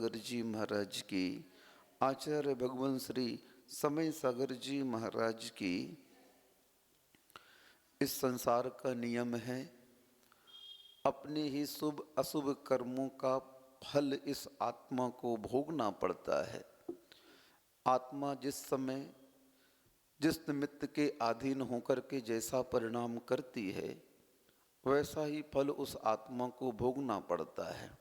सागर जी महाराज की, आचार्य भगवान श्री समय सागर जी महाराज की। इस संसार का नियम है, अपने ही शुभ अशुभ कर्मों का फल इस आत्मा को भोगना पड़ता है। आत्मा जिस समय जिस निमित्त के अधीन होकर के जैसा परिणाम करती है, वैसा ही फल उस आत्मा को भोगना पड़ता है।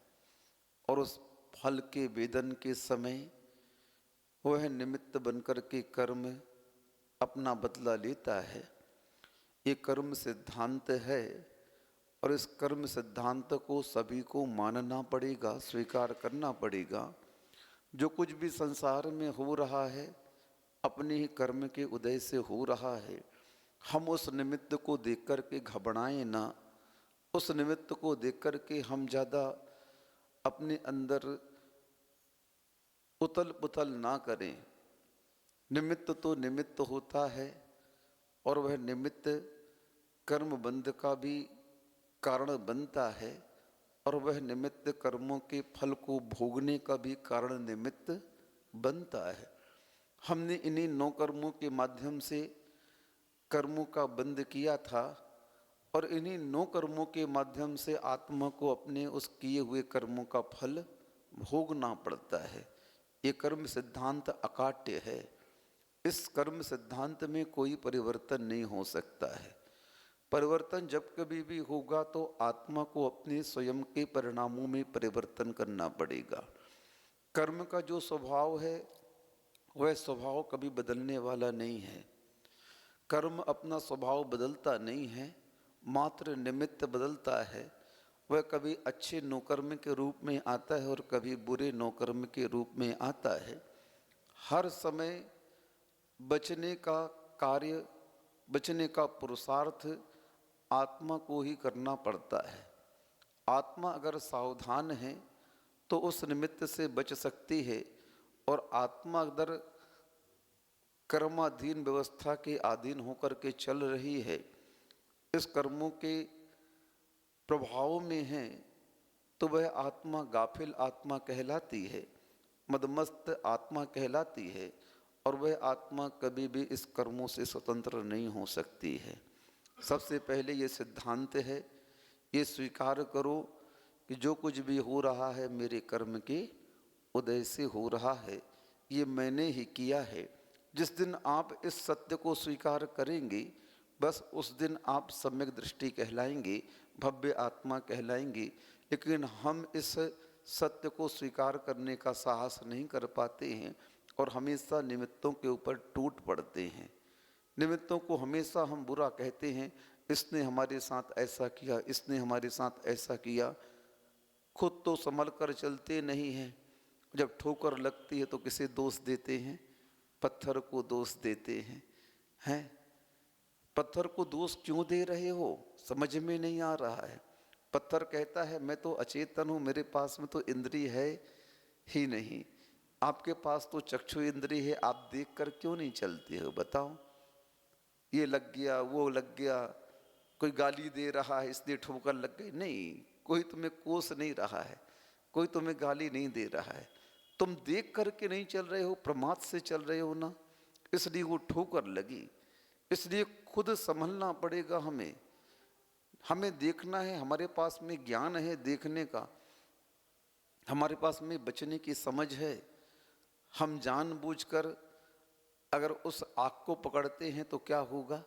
और उस फल के वेदन के समय वह निमित्त बनकर के कर्म अपना बदला लेता है। ये कर्म सिद्धांत है और इस कर्म सिद्धांत को सभी को मानना पड़ेगा, स्वीकार करना पड़ेगा। जो कुछ भी संसार में हो रहा है अपने ही कर्म के उदय से हो रहा है। हम उस निमित्त को देख कर के घबराएं ना, उस निमित्त को देख कर के हम ज़्यादा अपने अंदर उथल पुथल ना करें। निमित्त तो निमित्त होता है और वह निमित्त कर्म बंध का भी कारण बनता है और वह निमित्त कर्मों के फल को भोगने का भी कारण निमित्त बनता है। हमने इन्हीं 9 कर्मों के माध्यम से कर्मों का बंध किया था और इन्हीं 9 कर्मों के माध्यम से आत्मा को अपने उस किए हुए कर्मों का फल भोगना पड़ता है। ये कर्म सिद्धांत अकाट्य है। इस कर्म सिद्धांत में कोई परिवर्तन नहीं हो सकता है। परिवर्तन जब कभी भी होगा तो आत्मा को अपने स्वयं के परिणामों में परिवर्तन करना पड़ेगा। कर्म का जो स्वभाव है वह स्वभाव कभी बदलने वाला नहीं है। कर्म अपना स्वभाव बदलता नहीं है, मात्र निमित्त बदलता है। वह कभी अच्छे नौकर्म के रूप में आता है और कभी बुरे नौकर्म के रूप में आता है। हर समय बचने का कार्य, बचने का पुरुषार्थ आत्मा को ही करना पड़ता है। आत्मा अगर सावधान है तो उस निमित्त से बच सकती है और आत्मा अगर कर्माधीन व्यवस्था के अधीन होकर के चल रही है, इस कर्मों के प्रभाव में है, तो वह आत्मा गाफिल आत्मा कहलाती है, मदमस्त आत्मा कहलाती है और वह आत्मा कभी भी इस कर्मों से स्वतंत्र नहीं हो सकती है। सबसे पहले ये सिद्धांत है, ये स्वीकार करो कि जो कुछ भी हो रहा है मेरे कर्म के उदय से हो रहा है, ये मैंने ही किया है। जिस दिन आप इस सत्य को स्वीकार करेंगे, बस उस दिन आप सम्यक दृष्टि कहलाएंगे, भव्य आत्मा कहलाएंगे। लेकिन हम इस सत्य को स्वीकार करने का साहस नहीं कर पाते हैं और हमेशा निमित्तों के ऊपर टूट पड़ते हैं। निमित्तों को हमेशा हम बुरा कहते हैं, इसने हमारे साथ ऐसा किया, इसने हमारे साथ ऐसा किया। खुद तो संभल कर चलते नहीं हैं। जब ठोकर लगती है तो किसे दोष देते हैं? पत्थर को दोष देते हैं। पत्थर को दोष क्यों दे रहे हो, समझ में नहीं आ रहा है। पत्थर कहता है मैं तो अचेतन हूँ, मेरे पास में तो इंद्रिय है ही नहीं। आपके पास तो चक्षु इंद्रिय है, आप देख कर क्यों नहीं चलते हो बताओ? ये लग गया, वो लग गया, कोई गाली दे रहा है इसलिए ठोकर लग गई, नहीं। कोई तुम्हें कोस नहीं रहा है, कोई तुम्हें गाली नहीं दे रहा है। तुम देख करके नहीं चल रहे हो, प्रमाद से चल रहे हो ना, इसलिए वो ठोकर लगी। इसलिए खुद संभलना पड़ेगा हमें। हमें देखना है, हमारे पास में ज्ञान है देखने का, हमारे पास में बचने की समझ है। हम जानबूझकर अगर उस आग को पकड़ते हैं तो क्या होगा?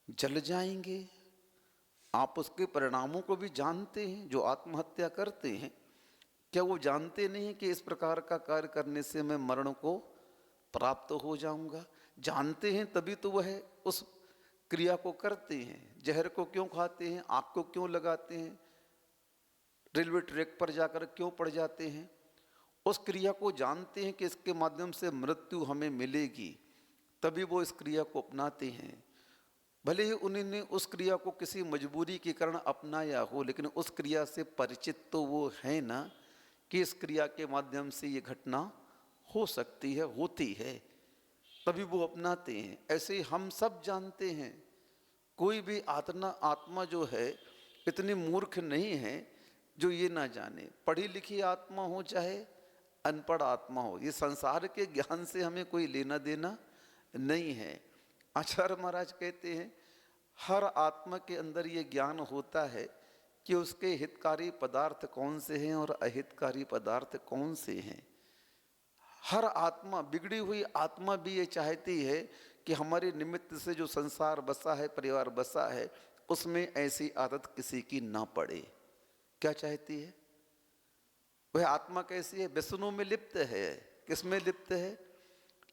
जल जाएंगे। आप उसके परिणामों को भी जानते हैं। जो आत्महत्या करते हैं, क्या वो जानते नहीं कि इस प्रकार का कार्य करने से मैं मरण को प्राप्त हो जाऊंगा? जानते हैं तभी तो वह उस क्रिया को करते हैं। जहर को क्यों खाते हैं, आग को क्यों लगाते हैं, रेलवे ट्रैक पर जाकर क्यों पड़ जाते हैं? उस क्रिया को जानते हैं कि इसके माध्यम से मृत्यु हमें मिलेगी, तभी वो इस क्रिया को अपनाते हैं। भले ही उन्होंने उस क्रिया को किसी मजबूरी के कारण अपनाया हो, लेकिन उस क्रिया से परिचित तो वो है ना कि इस क्रिया के माध्यम से ये घटना हो सकती है, होती है, तभी वो अपनाते हैं। ऐसे ही हम सब जानते हैं। कोई भी आत्मा जो है इतनी मूर्ख नहीं है जो ये ना जाने। पढ़ी लिखी आत्मा हो चाहे अनपढ़ आत्मा हो। ये संसार के ज्ञान से हमें कोई लेना देना नहीं है। आचार्य महाराज कहते हैं हर आत्मा के अंदर ये ज्ञान होता है कि उसके हितकारी पदार्थ कौन से हैं और अहितकारी पदार्थ कौन से हैं। हर आत्मा, बिगड़ी हुई आत्मा भी ये चाहती है कि हमारे निमित्त से जो संसार बसा है, परिवार बसा है, उसमें ऐसी आदत किसी की ना पड़े। क्या चाहती है? वह आत्मा कैसी है? व्यसनों में लिप्त है। किस में लिप्त है?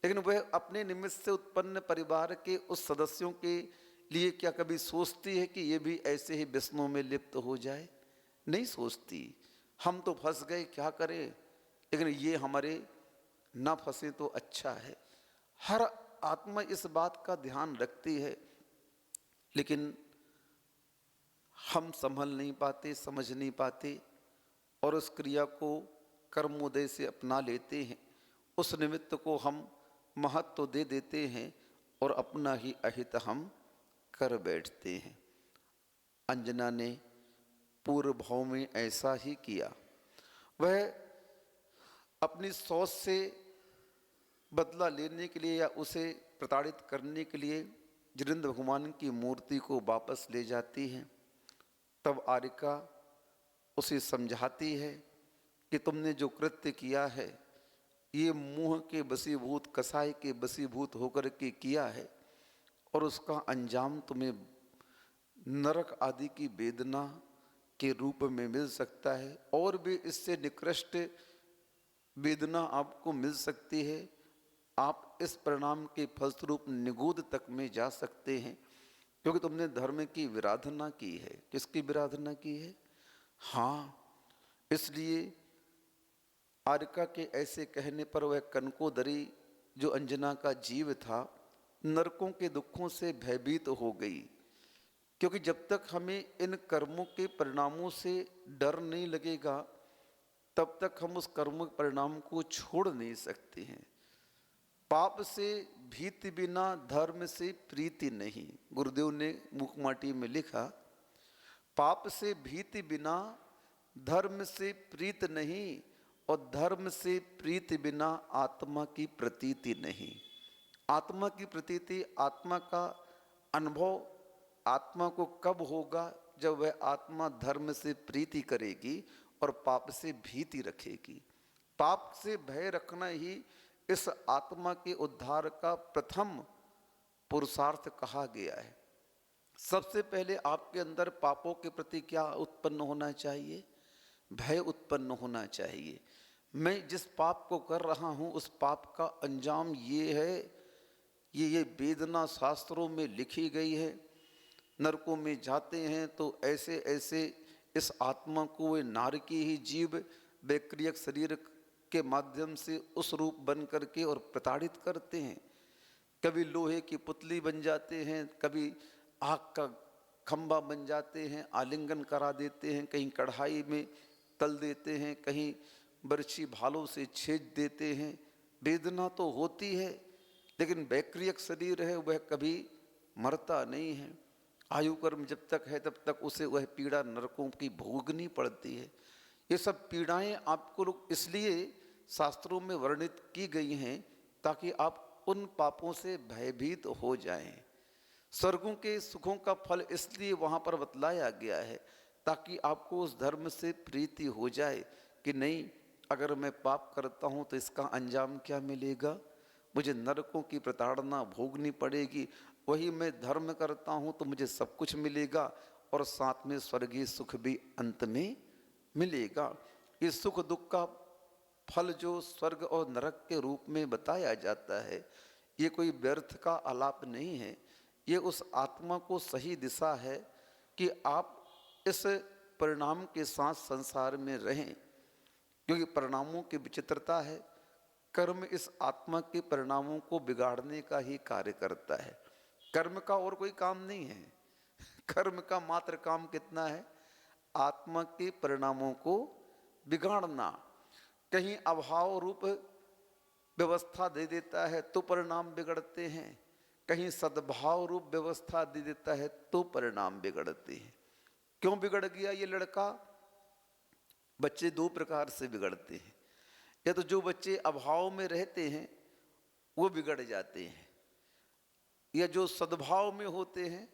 लेकिन वह अपने निमित्त से उत्पन्न परिवार के उस सदस्यों के लिए क्या कभी सोचती है कि ये भी ऐसे ही व्यसनों में लिप्त हो जाए? नहीं सोचती। हम तो फंस गए, क्या करें, लेकिन ये हमारे ना फंसे तो अच्छा है। हर आत्मा इस बात का ध्यान रखती है, लेकिन हम संभल नहीं पाते, समझ नहीं पाते और उस क्रिया को कर्मोदय से अपना लेते हैं। उस निमित्त को हम महत्व दे देते हैं और अपना ही अहित हम कर बैठते हैं। अंजना ने पूर्व भाव में ऐसा ही किया। वह अपनी सोच से बदला लेने के लिए या उसे प्रताड़ित करने के लिए जिनेंद्र भगवान की मूर्ति को वापस ले जाती है। तब आरिका उसे समझाती है कि तुमने जो कृत्य किया है ये मुंह के बसीभूत, कसाई के बसीभूत होकर के किया है और उसका अंजाम तुम्हें नरक आदि की वेदना के रूप में मिल सकता है और भी इससे निकृष्ट वेदना आपको मिल सकती है। आप इस परिणाम के फलस्वरूप निगूढ़ तक में जा सकते हैं, क्योंकि तुमने धर्म की विराधना की है। किसकी विराधना की है? हाँ, इसलिए आरिका के ऐसे कहने पर वह कनकोदरी जो अंजना का जीव था नरकों के दुखों से भयभीत हो गई, क्योंकि जब तक हमें इन कर्मों के परिणामों से डर नहीं लगेगा तब तक हम उस कर्म परिणाम को छोड़ नहीं सकते हैं। पाप से भीति बिना धर्म से प्रीति नहीं। गुरुदेव ने मुखमाटी में लिखा, पाप से भीति बिना धर्म से प्रीत नहीं और धर्म से प्रीति बिना आत्मा की प्रतीति नहीं। आत्मा की प्रतीति, आत्मा का अनुभव आत्मा को कब होगा? जब वह आत्मा धर्म से प्रीति करेगी और पाप से भीति रखेगी। पाप से भय रखना ही इस आत्मा के उद्धार का प्रथम पुरुषार्थ कहा गया है। सबसे पहले आपके अंदर पापों के प्रति क्या उत्पन्न होना चाहिए? भय उत्पन्न होना चाहिए। मैं जिस पाप को कर रहा हूँ उस पाप का अंजाम ये है, ये वेदना शास्त्रों में लिखी गई है। नरकों में जाते हैं तो ऐसे ऐसे इस आत्मा को वे नारकी ही जीव वैक्रियक शरीर के माध्यम से उस रूप बन करके और प्रताड़ित करते हैं। कभी लोहे की पुतली बन जाते हैं, कभी आग का खंभा बन जाते हैं, आलिंगन करा देते हैं, कहीं कढ़ाई में तल देते हैं, कहीं बर्छी भालों से छेद देते हैं। वेदना तो होती है, लेकिन वैक्रियक शरीर है वह कभी मरता नहीं है। आयु कर्म जब तक है तब तक उसे वह पीड़ा नरकों की भोगनी पड़ती है। ये सब पीड़ाएं आपको इसलिए शास्त्रों में वर्णित की गई हैं ताकि आप उन पापों से भयभीत हो जाएं। स्वर्गों के सुखों का फल इसलिए वहाँ पर बतलाया गया है ताकि आपको उस धर्म से प्रीति हो जाए कि नहीं, अगर मैं पाप करता हूँ तो इसका अंजाम क्या मिलेगा? मुझे नरकों की प्रताड़ना भोगनी पड़ेगी। वही मैं धर्म करता हूँ तो मुझे सब कुछ मिलेगा और साथ में स्वर्गीय सुख भी अंत में मिलेगा। ये सुख दुख का फल जो स्वर्ग और नरक के रूप में बताया जाता है ये कोई व्यर्थ का आलाप नहीं है। ये उस आत्मा को सही दिशा है कि आप इस परिणाम के साथ संसार में रहें, क्योंकि परिणामों की विचित्रता है। कर्म इस आत्मा के परिणामों को बिगाड़ने का ही कार्य करता है। कर्म का और कोई काम नहीं है। कर्म का मात्र काम कितना है? आत्मा के परिणामों को बिगाड़ना। कहीं अभाव रूप व्यवस्था दे देता है तो परिणाम बिगड़ते हैं, कहीं सद्भाव रूप व्यवस्था दे देता है तो परिणाम बिगड़ते हैं। क्यों बिगड़ गया ये लड़का? बच्चे दो प्रकार से बिगड़ते हैं। या तो जो बच्चे अभाव में रहते हैं वो बिगड़ जाते हैं, या जो सद्भाव में होते हैं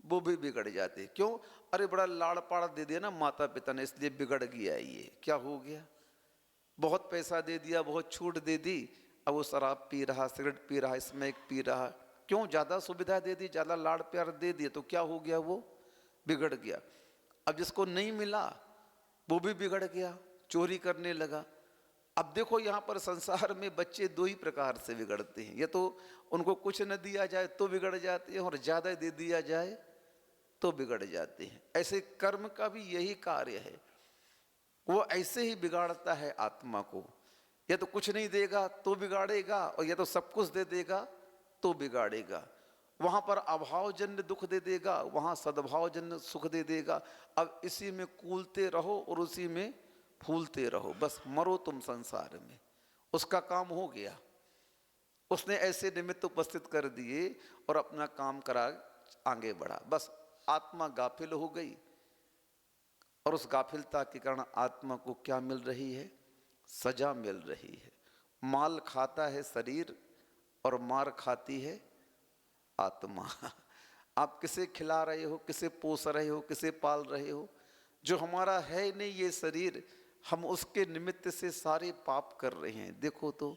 वो भी बिगड़ जाते हैं। क्यों? अरे बड़ा लाड़ पाड़ दे दिया ना माता पिता ने, इसलिए बिगड़ गया। ये क्या हो गया? बहुत पैसा दे दिया, बहुत छूट दे दी, अब वो शराब पी रहा, सिगरेट पी रहा, स्मैक पी रहा। क्यों? ज़्यादा सुविधा दे दी, ज़्यादा लाड़ प्यार दे दिया, तो क्या हो गया? वो बिगड़ गया। अब जिसको नहीं मिला वो भी बिगड़ गया, चोरी करने लगा। अब देखो यहाँ पर संसार में बच्चे दो ही प्रकार से बिगड़ते हैं, या तो उनको कुछ न दिया जाए तो बिगड़ जाते हैं, और ज़्यादा दे दिया जाए तो बिगड़ जाते हैं। ऐसे कर्म का भी यही कार्य है, वो ऐसे ही बिगाड़ता है आत्मा को। या तो कुछ नहीं देगा तो बिगाड़ेगा, और या तो सब कुछ दे देगा तो बिगाड़ेगा। वहाँ पर अभावजन्य दुख दे देगा, वहाँ सद्भावजन्य सुख दे देगा। अब इसी में कूलते रहो और उसी में फूलते रहो, बस मरो तुम संसार में। उसका काम हो गया, उसने ऐसे निमित्त उपस्थित कर दिए और अपना काम करा, आगे बढ़ा। बस आत्मा गाफिल हो गई, और उस गाफिलता के कारण आत्मा को क्या मिल रही है? सजा मिल रही है। माल खाता है शरीर और मार खाती है आत्मा। आप किसे खिला रहे हो, किसे पोस रहे हो, किसे पाल रहे हो? जो हमारा है नहीं ये शरीर, हम उसके निमित्त से सारे पाप कर रहे हैं, देखो तो।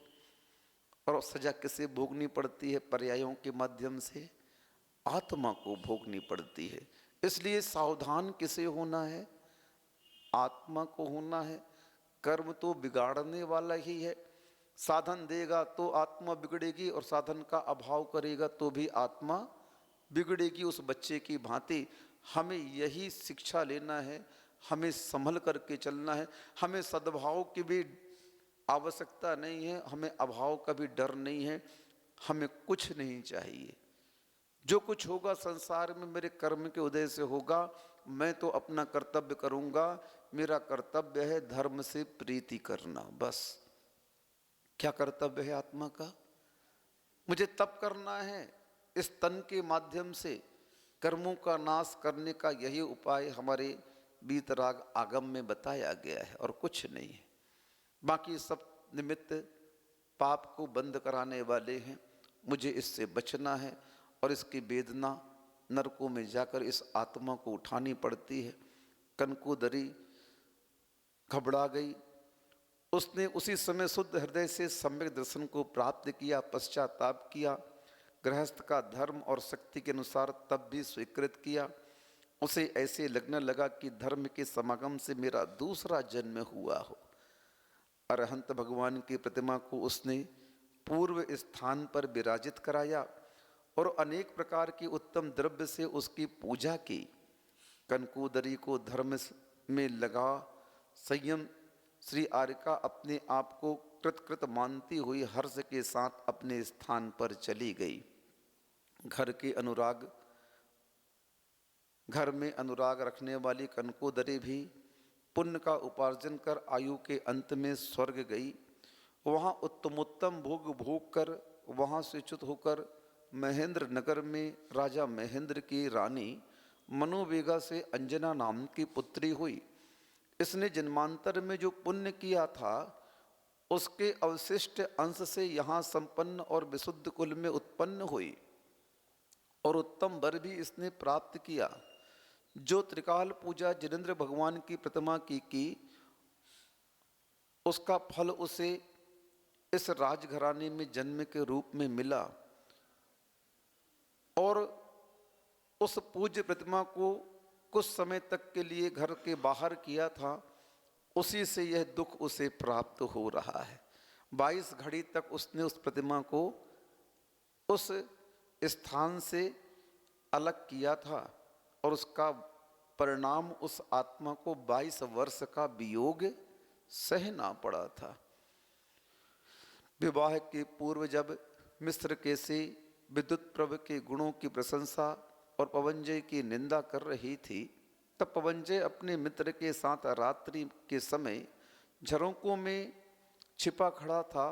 और सजा किसे भोगनी पड़ती है? पर्यायों के माध्यम से आत्मा को भोगनी पड़ती है। इसलिए सावधान किसे होना है? आत्मा को होना है। कर्म तो बिगाड़ने वाला ही है। साधन देगा तो आत्मा बिगड़ेगी, और साधन का अभाव करेगा तो भी आत्मा बिगड़ेगी। उस बच्चे की भांति हमें यही शिक्षा लेना है, हमें संभल करके चलना है। हमें सद्भाव की भी आवश्यकता नहीं है, हमें अभाव का भी डर नहीं है। हमें कुछ नहीं चाहिए, जो कुछ होगा संसार में मेरे कर्म के उदय से होगा। मैं तो अपना कर्तव्य करूंगा, मेरा कर्तव्य है धर्म से प्रीति करना, बस। क्या कर्तव्य है आत्मा का? मुझे तप करना है, इस तन के माध्यम से कर्मों का नाश करने का यही उपाय हमारे वीतराग आगम में बताया गया है, और कुछ नहीं है। बाकी सब निमित्त पाप को बंद कराने वाले हैं। मुझे इससे बचना है, और इसकी वेदना नरकों में जाकर इस आत्मा को उठानी पड़ती है। कनकूदरी घबरा गई, उसने उसी समय शुद्ध हृदय से सम्यक दर्शन को प्राप्त किया, पश्चाताप किया, गृहस्थ का धर्म और शक्ति के अनुसार तब भी स्वीकृत किया। उसे ऐसे लगने लगा कि धर्म के समागम से मेरा दूसरा जन्म हुआ हो। अरहंत भगवान की प्रतिमा को उसने पूर्व स्थान पर विराजित कराया और अनेक प्रकार की उत्तम द्रव्य से उसकी पूजा की। कनकूदरी को धर्म में लगा संयम श्री आर्यका अपने आप को कृतकृत मानती हुई हर्ष के साथ अपने स्थान पर चली गई। घर में अनुराग रखने वाली कनकूदरी भी पुण्य का उपार्जन कर आयु के अंत में स्वर्ग गई। वहाँ उत्तमोत्तम भोग भोग कर वहाँ से च्युत होकर महेंद्र नगर में राजा महेंद्र की रानी मनोवेगा से अंजना नाम की पुत्री हुई। इसने जन्मांतर में जो पुण्य किया था उसके अवशिष्ट अंश से यहाँ संपन्न और विशुद्ध कुल में उत्पन्न हुई, और उत्तम वर भी इसने प्राप्त किया। जो त्रिकाल पूजा जिनेंद्र भगवान की प्रतिमा की उसका फल उसे इस राजघराने में जन्म के रूप में मिला, और उस पूज्य प्रतिमा को कुछ समय तक के लिए घर के बाहर किया था, उसी से यह दुख उसे प्राप्त हो रहा है। 22 घड़ी तक उसने उस प्रतिमा को उस स्थान से अलग किया था, और उसका परिणाम उस आत्मा को 22 वर्ष का वियोग सहना पड़ा था। विवाह के पूर्व जब मिस्र केसी विद्युत प्रभ के गुणों की प्रशंसा और पवनजय की निंदा कर रही थी, तब पवनजय अपने मित्र के साथ रात्रि के समय झरोकों में छिपा खड़ा था,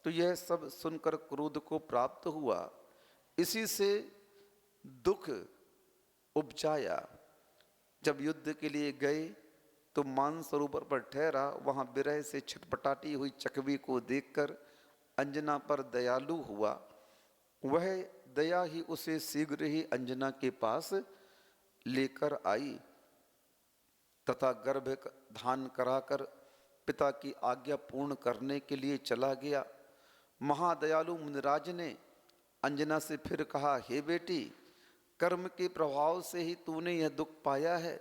तो यह सब सुनकर क्रोध को प्राप्त हुआ। इसी से दुख उपजाया। जब युद्ध के लिए गए तो मानसरोवर पर ठहरा। वहाँ विरह से छटपटाती हुई चकवी को देखकर अंजना पर दयालु हुआ। वह दया ही उसे शीघ्र ही अंजना के पास लेकर आई तथा गर्भ धान कराकर पिता की आज्ञा पूर्ण करने के लिए चला गया। महादयालु मुनिराज ने अंजना से फिर कहा, हे बेटी, कर्म के प्रभाव से ही तूने यह दुख पाया है,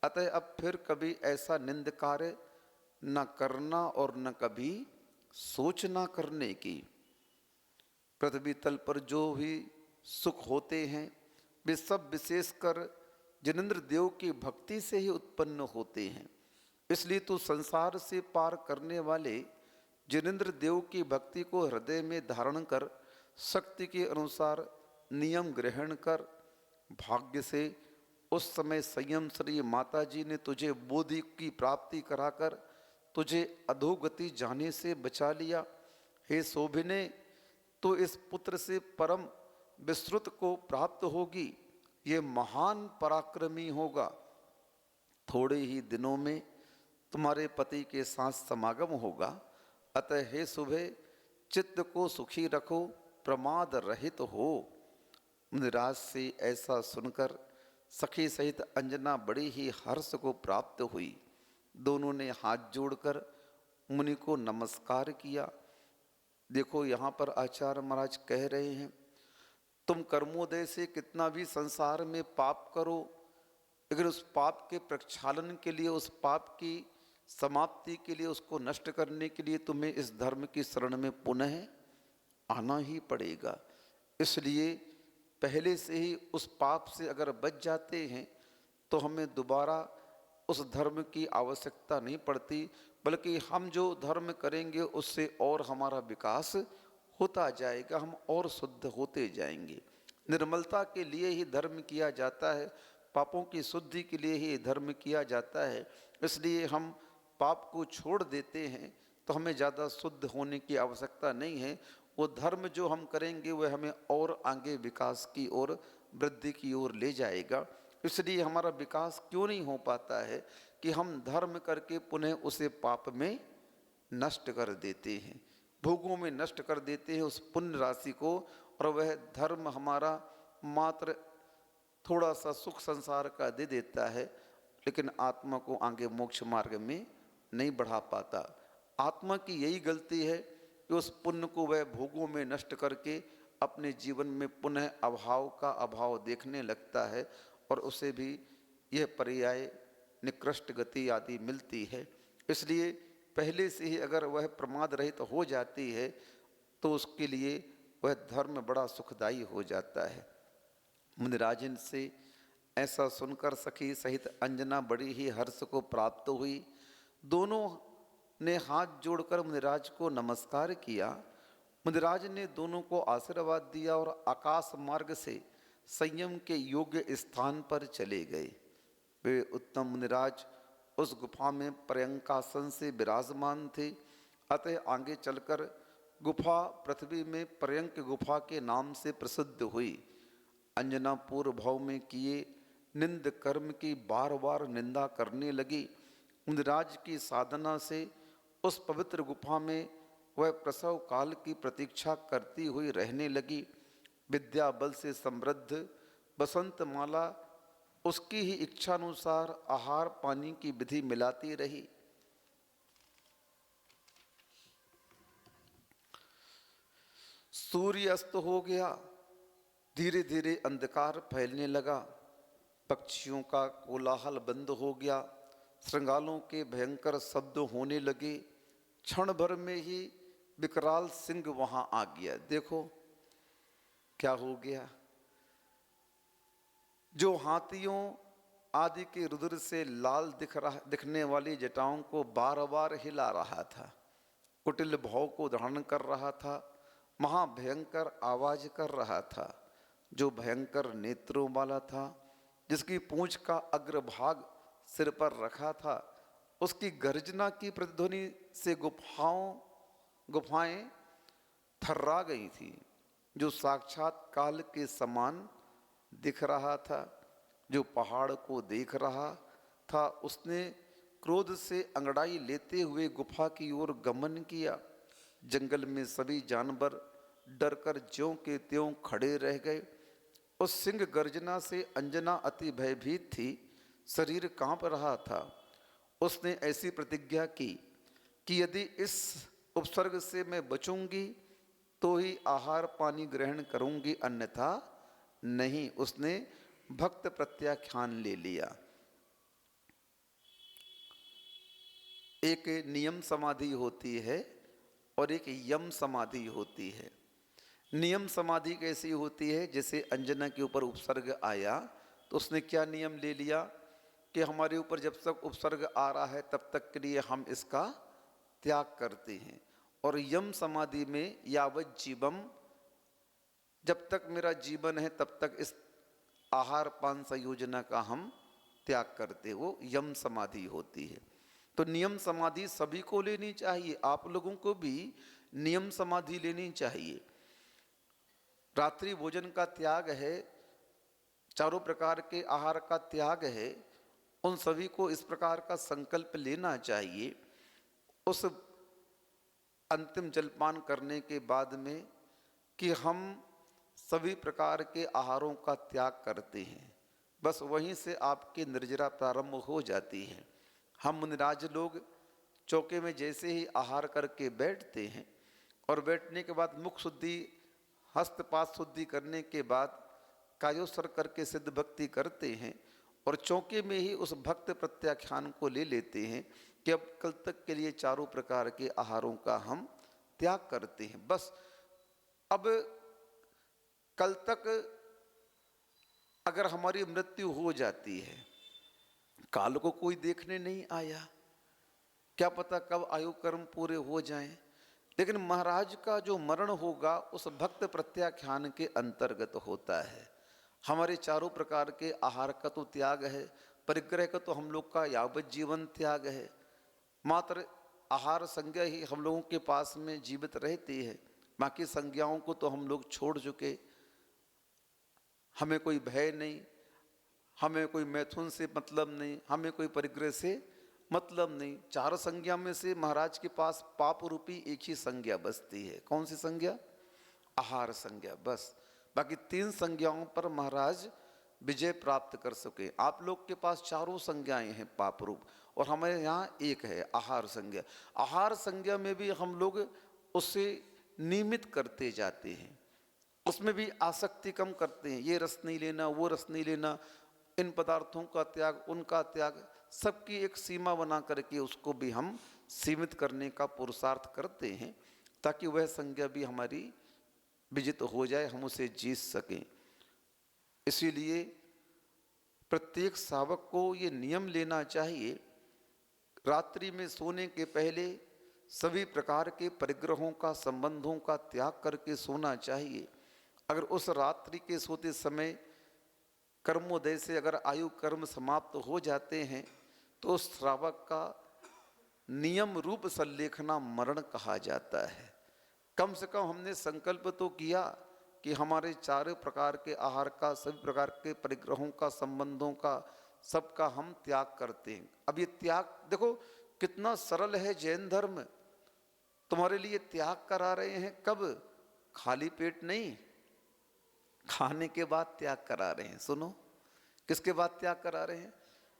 अतः अब फिर कभी ऐसा निंद कार्य न करना और न कभी सोच न करने की। पृथ्वी तल पर जो भी सुख होते हैं वे सब विशेषकर जिनेंद्र देव की भक्ति से ही उत्पन्न होते हैं। इसलिए तू संसार से पार करने वाले जिनेंद्र देव की भक्ति को हृदय में धारण कर शक्ति के अनुसार नियम ग्रहण कर। भाग्य से उस समय संयम श्री माता जी ने तुझे बोधि की प्राप्ति कराकर तुझे अधोगति जाने से बचा लिया। हे शोभिने, तो इस पुत्र से परम विश्रुत को प्राप्त होगी। ये महान पराक्रमी होगा। थोड़े ही दिनों में तुम्हारे पति के साथ समागम होगा। अतः हे सुबह, चित्त को सुखी रखो, प्रमाद रहित हो। मुनिराज से ऐसा सुनकर सखी सहित अंजना बड़ी ही हर्ष को प्राप्त हुई। दोनों ने हाथ जोड़कर मुनि को नमस्कार किया। देखो, यहाँ पर आचार्य महाराज कह रहे हैं, तुम कर्मोदय से कितना भी संसार में पाप करो, लेकिन उस पाप के प्रक्षालन के लिए, उस पाप की समाप्ति के लिए, उसको नष्ट करने के लिए तुम्हें इस धर्म की शरण में पुनः आना ही पड़ेगा। इसलिए पहले से ही उस पाप से अगर बच जाते हैं तो हमें दोबारा उस धर्म की आवश्यकता नहीं पड़ती, बल्कि हम जो धर्म करेंगे उससे और हमारा विकास होता जाएगा, हम और शुद्ध होते जाएंगे। निर्मलता के लिए ही धर्म किया जाता है, पापों की शुद्धि के लिए ही धर्म किया जाता है। इसलिए हम पाप को छोड़ देते हैं तो हमें ज़्यादा शुद्ध होने की आवश्यकता नहीं है। वो धर्म जो हम करेंगे वह हमें और आगे विकास की ओर, वृद्धि की ओर ले जाएगा। इसलिए हमारा विकास क्यों नहीं हो पाता है कि हम धर्म करके पुनः उसे पाप में नष्ट कर देते हैं, भोगों में नष्ट कर देते हैं उस पुण्य राशि को, और वह धर्म हमारा मात्र थोड़ा सा सुख संसार का दे देता है, लेकिन आत्मा को आगे मोक्ष मार्ग में नहीं बढ़ा पाता। आत्मा की यही गलती है कि उस पुण्य को वह भोगों में नष्ट करके अपने जीवन में पुनः अभाव का अभाव देखने लगता है, और उसे भी यह पर्याय निकृष्ट गति आदि मिलती है। इसलिए पहले से ही अगर वह प्रमाद रहित हो जाती है तो उसके लिए वह धर्म बड़ा सुखदायी हो जाता है। मुनिराजन से ऐसा सुनकर सखी सहित अंजना बड़ी ही हर्ष को प्राप्त हुई। दोनों ने हाथ जोड़कर मुनिराज को नमस्कार किया। मुनिराज ने दोनों को आशीर्वाद दिया और आकाश मार्ग से संयम के योग्य स्थान पर चले गए। वे उत्तम मुनिराज उस गुफा में पर्यंकासन से विराजमान थे। अतः आगे चलकर गुफा पृथ्वी में पर्यंक गुफा के नाम से प्रसिद्ध हुई। अंजना पूर्व भाव में किए निंद कर्म की बार बार निंदा करने लगी। मुनिराज की साधना से उस पवित्र गुफा में वह प्रसव काल की प्रतीक्षा करती हुई रहने लगी। विद्या बल से समृद्ध बसंत माला उसकी ही इच्छानुसार आहार पानी की विधि मिलाती रही। सूर्य अस्त हो गया, धीरे धीरे अंधकार फैलने लगा। पक्षियों का कोलाहल बंद हो गया, श्रृंगालों के भयंकर शब्द होने लगे। क्षण भर में ही विकराल सिंह वहां आ गया। देखो क्या हो गया, जो हाथियों आदि के रुधिर से लाल दिखने वाली जटाओं को बार बार हिला रहा था, कुटिल भाव को धारण कर रहा था, महाभयंकर आवाज कर रहा था, जो भयंकर नेत्रों वाला था, जिसकी पूंछ का अग्रभाग सिर पर रखा था, उसकी गर्जना की प्रतिध्वनि से गुफाएं थर्रा गई थी। जो साक्षात काल के समान दिख रहा था, जो पहाड़ को देख रहा था, उसने क्रोध से अंगड़ाई लेते हुए गुफा की ओर गमन किया। जंगल में सभी जानवर डरकर ज्यों के त्यों खड़े रह गए। उस सिंह गर्जना से अंजना अति भयभीत थी, शरीर कांप रहा था। उसने ऐसी प्रतिज्ञा की कि यदि इस उपसर्ग से मैं बचूंगी तो ही आहार पानी ग्रहण करूंगी, अन्यथा नहीं। उसने भक्त प्रत्याख्यान ले लिया। एक नियम समाधि होती है और एक यम समाधि होती है। नियम समाधि कैसी होती है? जैसे अंजना के ऊपर उपसर्ग आया तो उसने क्या नियम ले लिया कि हमारे ऊपर जब तक उपसर्ग आ रहा है तब तक के लिए हम इसका त्याग करते हैं। और यम समाधि में यावत जीवम, जब तक मेरा जीवन है तब तक इस आहार पान संयोजना का हम त्याग करते, वो यम समाधि होती है। तो नियम समाधि सभी को लेनी चाहिए, आप लोगों को भी नियम समाधि लेनी चाहिए। रात्रि भोजन का त्याग है, चारों प्रकार के आहार का त्याग है, उन सभी को इस प्रकार का संकल्प लेना चाहिए। उस अंतिम जलपान करने के बाद में कि हम सभी प्रकार के आहारों का त्याग करते हैं, बस वहीं से आपकी निर्जरा प्रारंभ हो जाती है। हम मुनिराज लोग चौके में जैसे ही आहार करके बैठते हैं और बैठने के बाद मुख शुद्धि, हस्तपाद शुद्धि करने के बाद कायोत्सर करके सिद्ध भक्ति करते हैं और चौके में ही उस भक्त प्रत्याख्यान को ले लेते हैं कि अब कल तक के लिए चारों प्रकार के आहारों का हम त्याग करते हैं। बस अब कल तक अगर हमारी मृत्यु हो जाती है, काल को कोई देखने नहीं आया, क्या पता कब आयु कर्म पूरे हो जाएं, लेकिन महाराज का जो मरण होगा उस भक्त प्रत्याख्यान के अंतर्गत होता है। हमारे चारों प्रकार के आहार का तो त्याग है, परिग्रह का तो हम लोग का यावत जीवन त्याग है, मात्र आहार संज्ञा ही हम लोगों के पास में जीवित रहती है, बाकी संज्ञाओं को तो हम लोग छोड़ चुके। हमें कोई भय नहीं, हमें कोई मैथुन से मतलब नहीं, हमें कोई परिग्रह से मतलब नहीं। चार संज्ञा में से महाराज के पास पाप रूपी एक ही संज्ञा बचती है। कौन सी संज्ञा? आहार संज्ञा, बस। बाकी तीन संज्ञाओं पर महाराज विजय प्राप्त कर सके। आप लोग के पास चारों संज्ञाएं हैं पाप रूप, और हमारे यहाँ एक है आहार संज्ञा। आहार संज्ञा में भी हम लोग उससे नियमित करते जाते हैं, उसमें भी आसक्ति कम करते हैं। ये रस नहीं लेना, वो रस नहीं लेना, इन पदार्थों का त्याग, उनका त्याग, सबकी एक सीमा बना करके उसको भी हम सीमित करने का पुरुषार्थ करते हैं ताकि वह संज्ञा भी हमारी विजित हो जाए, हम उसे जीत सकें। इसीलिए प्रत्येक सावक को ये नियम लेना चाहिए, रात्रि में सोने के पहले सभी प्रकार के परिग्रहों का, संबंधों का त्याग करके सोना चाहिए। अगर उस रात्रि के सोते समय कर्मोदय से अगर आयु कर्म समाप्त हो जाते हैं तो उस श्रावक का नियम रूप संलेखना मरण कहा जाता है। कम से कम हमने संकल्प तो किया कि हमारे चारों प्रकार के आहार का, सभी प्रकार के परिग्रहों का, संबंधों का, सबका हम त्याग करते हैं। अब ये त्याग देखो कितना सरल है। जैन धर्म तुम्हारे लिए त्याग करा रहे हैं, कब? खाली पेट नहीं, खाने के बाद त्याग करा रहे हैं। सुनो, किसके बाद त्याग करा रहे हैं?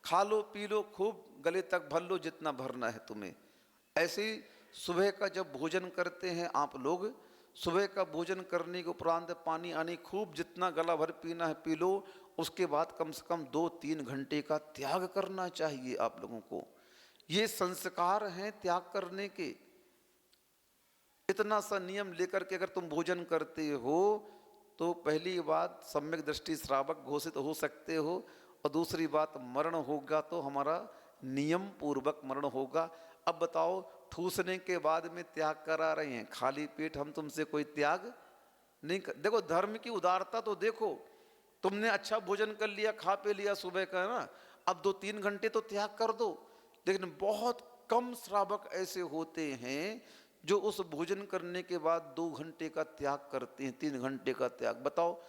खा लो, पी लो, खूब गले तक भर लो जितना भरना है तुम्हें। ऐसे ही सुबह का जब भोजन करते हैं आप लोग, सुबह का भोजन करने के उपरांत पानी आनी खूब जितना गला भर पीना है पी लो, उसके बाद कम से कम 2-3 घंटे का त्याग करना चाहिए आप लोगों को। ये संस्कार हैं त्याग करने के। इतना सा नियम लेकर के अगर तुम भोजन करते हो तो पहली बात सम्यक दृष्टि श्रावक घोषित हो सकते हो, और दूसरी बात मरण होगा तो हमारा नियम पूर्वक मरण होगा। अब बताओ, ठूसने के बाद में त्याग करा रहे हैं, खाली पेट हम तुमसे कोई त्याग नहीं कर। देखो धर्म की उदारता तो देखो, तुमने अच्छा भोजन कर लिया, खा पे लिया सुबह का ना, अब 2-3 घंटे तो त्याग कर दो। लेकिन बहुत कम श्रावक ऐसे होते हैं जो उस भोजन करने के बाद 2 घंटे का त्याग करते हैं, 3 घंटे का त्याग। बताओ,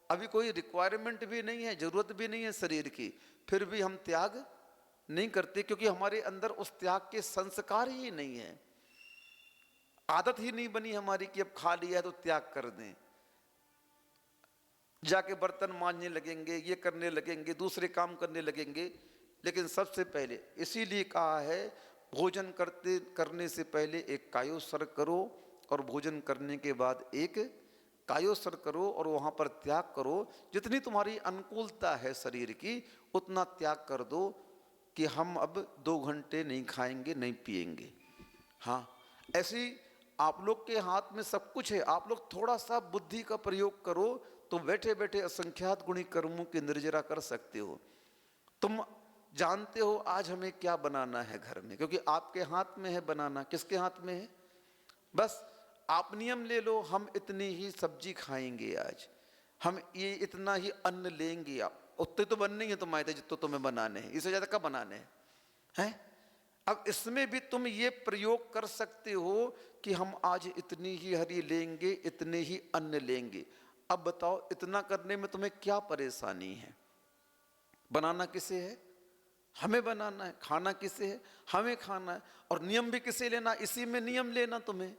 अभी कोई रिक्वायरमेंट भी नहीं है, जरूरत भी नहीं है शरीर की, फिर भी हम त्याग नहीं करते, क्योंकि हमारे अंदर उस त्याग के संस्कार ही नहीं है, आदत ही नहीं बनी हमारी कि अब खा लिया है तो त्याग कर दें। जाके बर्तन मांजने लगेंगे, ये करने लगेंगे, दूसरे काम करने लगेंगे। लेकिन सबसे पहले इसीलिए कहा है, भोजन करने से पहले एक कायोत्सर्ग करो, और भोजन करने के बाद एक कायोत्सर्ग करो, और वहाँ पर त्याग करो। जितनी तुम्हारी अनुकूलता है शरीर की, उतना त्याग कर दो कि हम अब 2 घंटे नहीं खाएंगे, नहीं पिएंगे। हाँ, ऐसी आप लोग के हाथ में सब कुछ है। आप लोग थोड़ा सा बुद्धि का प्रयोग करो तो बैठे बैठे असंख्यात गुणी कर्मों की निर्जरा कर सकते हो। तुम जानते हो आज हमें क्या बनाना है घर में, क्योंकि आपके हाथ में है बनाना। किसके हाथ में है? बस आप नियम ले लो, हम इतनी ही सब्जी खाएंगे आज, हम ये इतना ही अन्न लेंगे। आप उतने तो बनने ही है तुम्हारे, जितने तुम्हें बनाने हैं, इससे ज्यादा कब बनाने हैं? अब इसमें भी तुम ये प्रयोग कर सकते हो कि हम आज इतनी ही हरी लेंगे, इतने ही अन्न लेंगे। अब बताओ, इतना करने में तुम्हें क्या परेशानी है? बनाना किसे है? हमें बनाना है। खाना किसे है? हमें खाना है। और नियम भी किसे लेना? इसी में नियम लेना तुम्हें।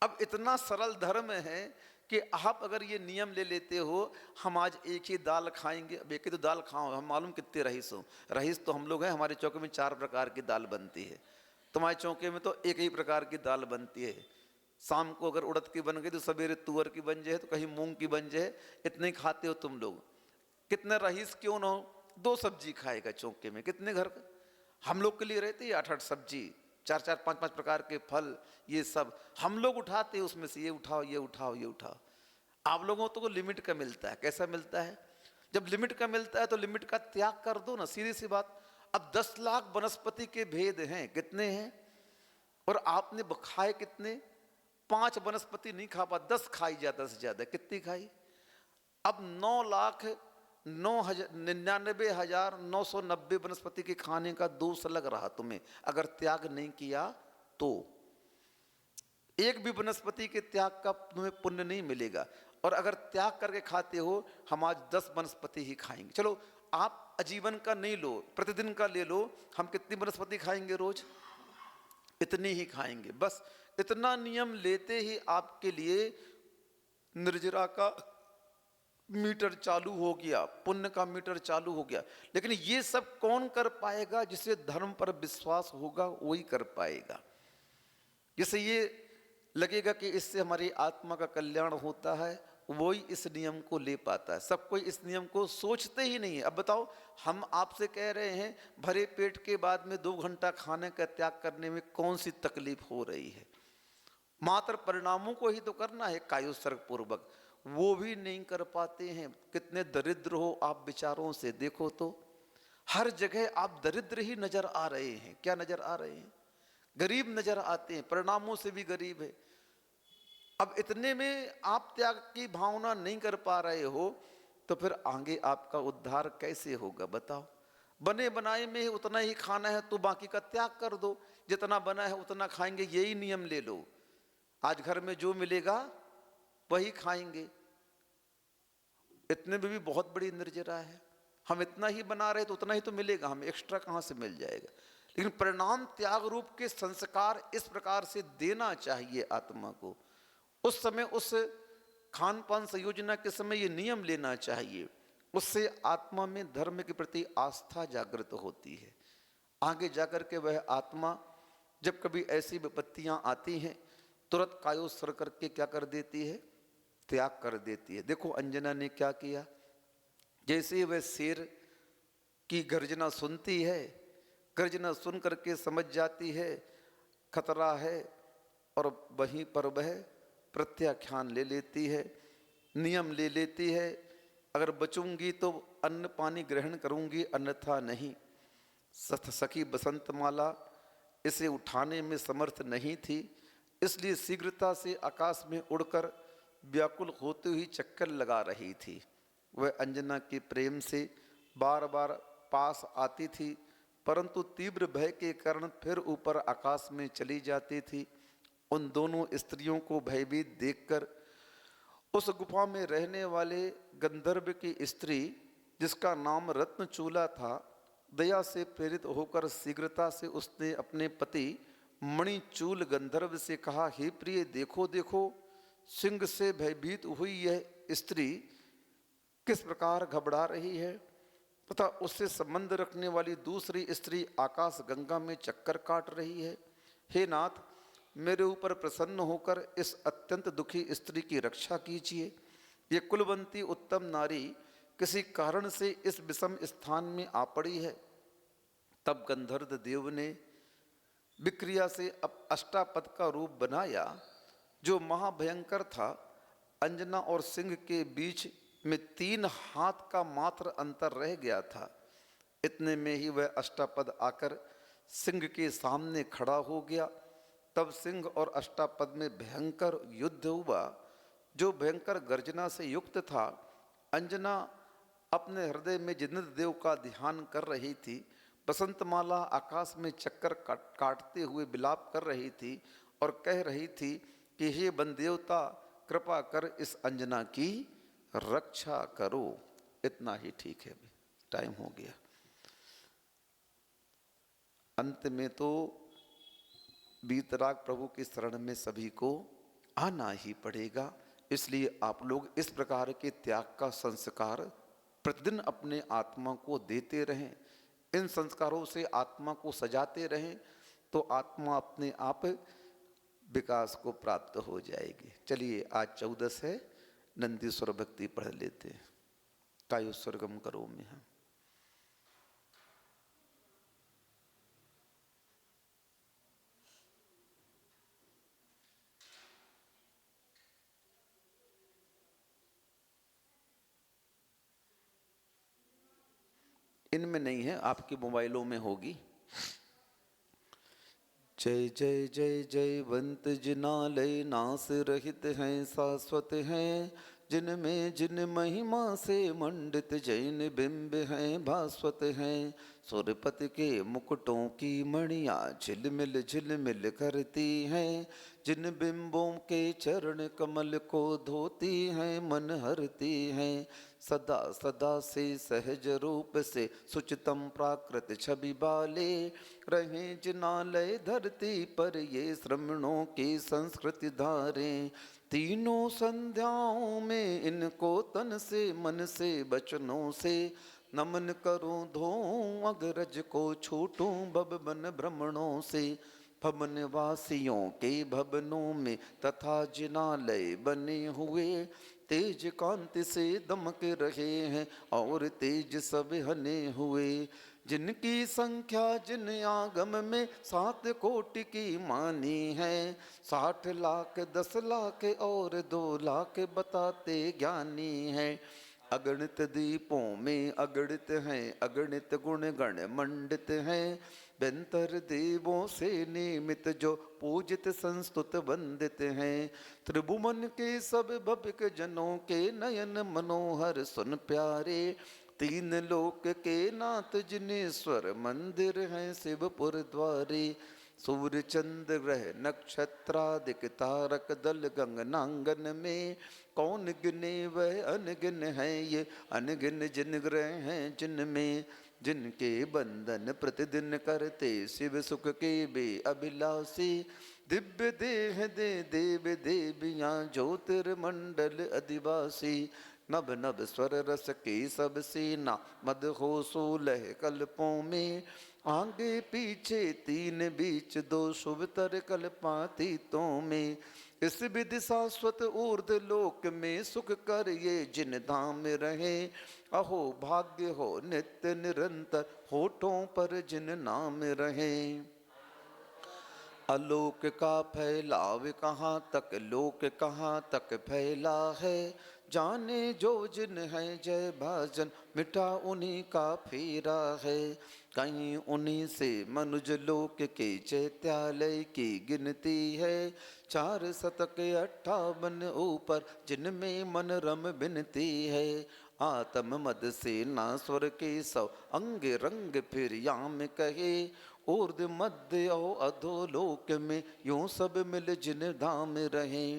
अब इतना सरल धर्म है कि आप अगर ये नियम ले लेते हो, हम आज एक ही दाल खाएंगे। अब एक ही तो दाल खाओ, हम मालूम कितने रईस हो। रईस तो हम लोग हैं, हमारे चौके में 4 प्रकार की दाल बनती है। तुम्हारे चौके में तो एक ही प्रकार की दाल बनती है। शाम को अगर उड़द की बन गई तो सवेरे तुअर की बन जाए, तो कहीं मूंग की बन जाए। इतने खाते हो तुम लोग। कितने रईस क्यों ना हो, 2 सब्जी खाएगा चौके में। कितने घर का? हम लोग के लिए रहती है 8-8 सब्जी, 4-4 5-5 प्रकार के फल, ये सब हम लोग उठाते हैं। उसमें से ये उठाओ, ये उठाओ, ये उठाओ। आप लोगों को लिमिट का मिलता है। कैसा मिलता है? जब लिमिट का मिलता है तो लिमिट का त्याग कर दो ना, सीधी सी बात। अब 10 लाख वनस्पति के भेद हैं। कितने हैं? और आपने खाए कितने? 5 वनस्पति नहीं खा पा, 10 खाई ज्यादा से ज्यादा। कितनी खाई? अब 9,99,990 वनस्पति के खाने का दोष लग रहा तुम्हें, अगर त्याग नहीं किया तो। एक भी वनस्पति के त्याग का तुम्हें पुण्य नहीं मिलेगा। और अगर त्याग करके खाते हो, हम आज 10 वनस्पति ही खाएंगे। चलो आप आजीवन का नहीं लो, प्रतिदिन का ले लो। हम कितनी वनस्पति खाएंगे रोज? इतनी ही खाएंगे। बस इतना नियम लेते ही आपके लिए निर्जरा का मीटर चालू हो गया, पुण्य का मीटर चालू हो गया। लेकिन ये सब कौन कर पाएगा? जिसे धर्म पर विश्वास होगा वही कर पाएगा। जिसे ये लगेगा कि इससे हमारी आत्मा का कल्याण होता है, वही इस नियम को ले पाता है। सब कोई इस नियम को सोचते ही नहीं है। अब बताओ, हम आपसे कह रहे हैं भरे पेट के बाद में 2 घंटा खाने का त्याग करने में कौन सी तकलीफ हो रही है? मात्र परिणामों को ही तो करना है कायोत्सर्ग पूर्वक, वो भी नहीं कर पाते हैं। कितने दरिद्र हो आप विचारों से देखो तो। हर जगह आप दरिद्र ही नजर आ रहे हैं। क्या नजर आ रहे हैं? गरीब नजर आते हैं, परिणामों से भी गरीब है। अब इतने में आप त्याग की भावना नहीं कर पा रहे हो, तो फिर आगे आपका उद्धार कैसे होगा? बताओ। बने बनाए में ही उतना ही खाना है तो बाकी का त्याग कर दो। जितना बना है उतना खाएंगे, यही नियम ले लो। आज घर में जो मिलेगा वही खाएंगे। इतने में भी बहुत बड़ी निर्जरा है। हम इतना ही बना रहे तो उतना ही तो मिलेगा, हमें एक्स्ट्रा कहाँ से मिल जाएगा? लेकिन परिणाम त्याग रूप के संस्कार इस प्रकार से देना चाहिए आत्मा को। उस समय उस खान पान संयोजना के समय ये नियम लेना चाहिए। उससे आत्मा में धर्म के प्रति आस्था जागृत होती है। आगे जाकर के वह आत्मा जब कभी ऐसी विपत्तियां आती हैं, तुरंत कायोत्सर्ग करके क्या कर देती है? त्याग कर देती है। देखो अंजना ने क्या किया। जैसे वह शेर की गर्जना सुनती है, गर्जना सुन करके समझ जाती है खतरा है, और वहीं पर वह प्रत्याख्यान ले लेती है, नियम ले लेती है। अगर बचूंगी तो अन्न पानी ग्रहण करूंगी, अन्यथा नहीं। सखी बसंतमाला इसे उठाने में समर्थ नहीं थी, इसलिए शीघ्रता से आकाश में उड़कर व्याकुल होते हुए चक्कर लगा रही थी। वह अंजना के प्रेम से बार बार पास आती थी, परंतु तीव्र भय के कारण फिर ऊपर आकाश में चली जाती थी। उन दोनों स्त्रियों को भयभीत देखकर उस गुफा में रहने वाले गंधर्व की स्त्री, जिसका नाम रत्नचूला था, दया से प्रेरित होकर शीघ्रता से उसने अपने पति मणिचूल गंधर्व से कहा, हे प्रिय, देखो देखो, सिंह से भयभीत हुई यह स्त्री किस प्रकार घबरा रही है तथा उससे संबंध रखने वाली दूसरी स्त्री आकाश गंगा में चक्कर काट रही है। हे नाथ, मेरे ऊपर प्रसन्न होकर इस अत्यंत दुखी स्त्री की रक्षा कीजिए। ये कुलवंती उत्तम नारी किसी कारण से इस विषम स्थान में आ पड़ी है। तब गंधर्व देव ने विक्रिया से अब अष्टापद का रूप बनाया, जो महाभयंकर था। अंजना और सिंह के बीच में 3 हाथ का मात्र अंतर रह गया था। इतने में ही वह अष्टापद आकर सिंह के सामने खड़ा हो गया। तब सिंह और अष्टापद में भयंकर युद्ध हुआ, जो भयंकर गर्जना से युक्त था। अंजना अपने हृदय में जिनेन्द्र देव का ध्यान कर रही थी। बसंतमाला आकाश में चक्कर काटते हुए विलाप कर रही थी और कह रही थी कि हे वनदेवता, कृपा कर इस अंजना की रक्षा करो। इतना ही ठीक है, टाइम हो गया। अंत में तो वीतराग प्रभु की शरण में सभी को आना ही पड़ेगा। इसलिए आप लोग इस प्रकार के त्याग का संस्कार प्रतिदिन अपने आत्मा को देते रहें। इन संस्कारों से आत्मा को सजाते रहें तो आत्मा अपने आप विकास को प्राप्त हो जाएगी। चलिए, आज 14 है, नंदीश्वर भक्ति पढ़ लेते हैं। कायो स्वर्गम करो में हम। इनमें नहीं है, आपके मोबाइलों में होगी। जय जय जय जयवंत जिनालय, नास रहित हैं शाश्वत हैं, जिनमें जिन महिमा से मंडित जैन बिंब हैं भास्वत हैं। सुरपति के मुकुटों की मणियाँ झिलमिल करती हैं, जिन बिंबों के चरण कमल को धोती हैं मन हरती हैं। सदा सदा से सहज रूप से सुचितम प्राकृत छवि बाले, रहे जिनालय धरती पर ये श्रमणों की संस्कृति धारे। तीनों संध्याओं में इनको तन से मन से वचनों से नमन करूं धोऊं, अग्रज को छूटूं भवन भ्रमणों से। भवन वासियों के भवनों में तथा जिनालय बने हुए, तेज कांति से दमक रहे हैं और तेज सब हने हुए। जिनकी संख्या जिन आगम में 7 कोटि की मानी है, 60 लाख 10 लाख और 2 लाख बताते ज्ञानी हैं। अगणित दीपों में अगणित हैं, अगणित गुण गण मंडित हैं। बेंतर देवों से निमित जो पूजित संस्तुत वंदित हैं। त्रिभुवन के सब भविक जनों के नयन मनोहर सुन प्यारे। 3 लोक के नाथ जिनेश्वर मंदिर हैं शिवपुर द्वारे। सूर्य चंद्र ग्रह नक्षत्रादिक तारक दल गंगनांगन में, कौन गिने वह अनगिन है ये अनगिन जिन ग्रह हैं जिनमें। जिनके बंधन प्रतिदिन करते शिव सुख के बे अभिलाषी। दिव्य देह दे देव देवियाँ ज्योतिर्मंडल अधिवासी। नभ नभ स्वर रस के सब सेना मद हो 16 कल्पों में। आगे पीछे 3 बीच 2 शुभतर कल्पातीतों में। इस विधि शाश्वत ऊर्ध लोक में सुख कर ये जिन धाम रहे। अहो भाग्य हो नित्य निरंतर होठों पर जिन नाम रहे। आलोक का फैलाव कहाँ तक लोक कहाँ तक फैला है। जाने जो जिन है जय भाजन मिटा उन्हीं का फेरा है। कहीं उन्हीं से मनुज लोक के चैत्यालय की गिनती है। 4 शतक 58 ऊपर जिनमें मन रम बिनती है। आत्म मद से नास्वर के 100 अंग रंग फिर याम कहे। ऊर्ध मध्य और अधोलोक में यूं सब मिल जिन धाम रहे।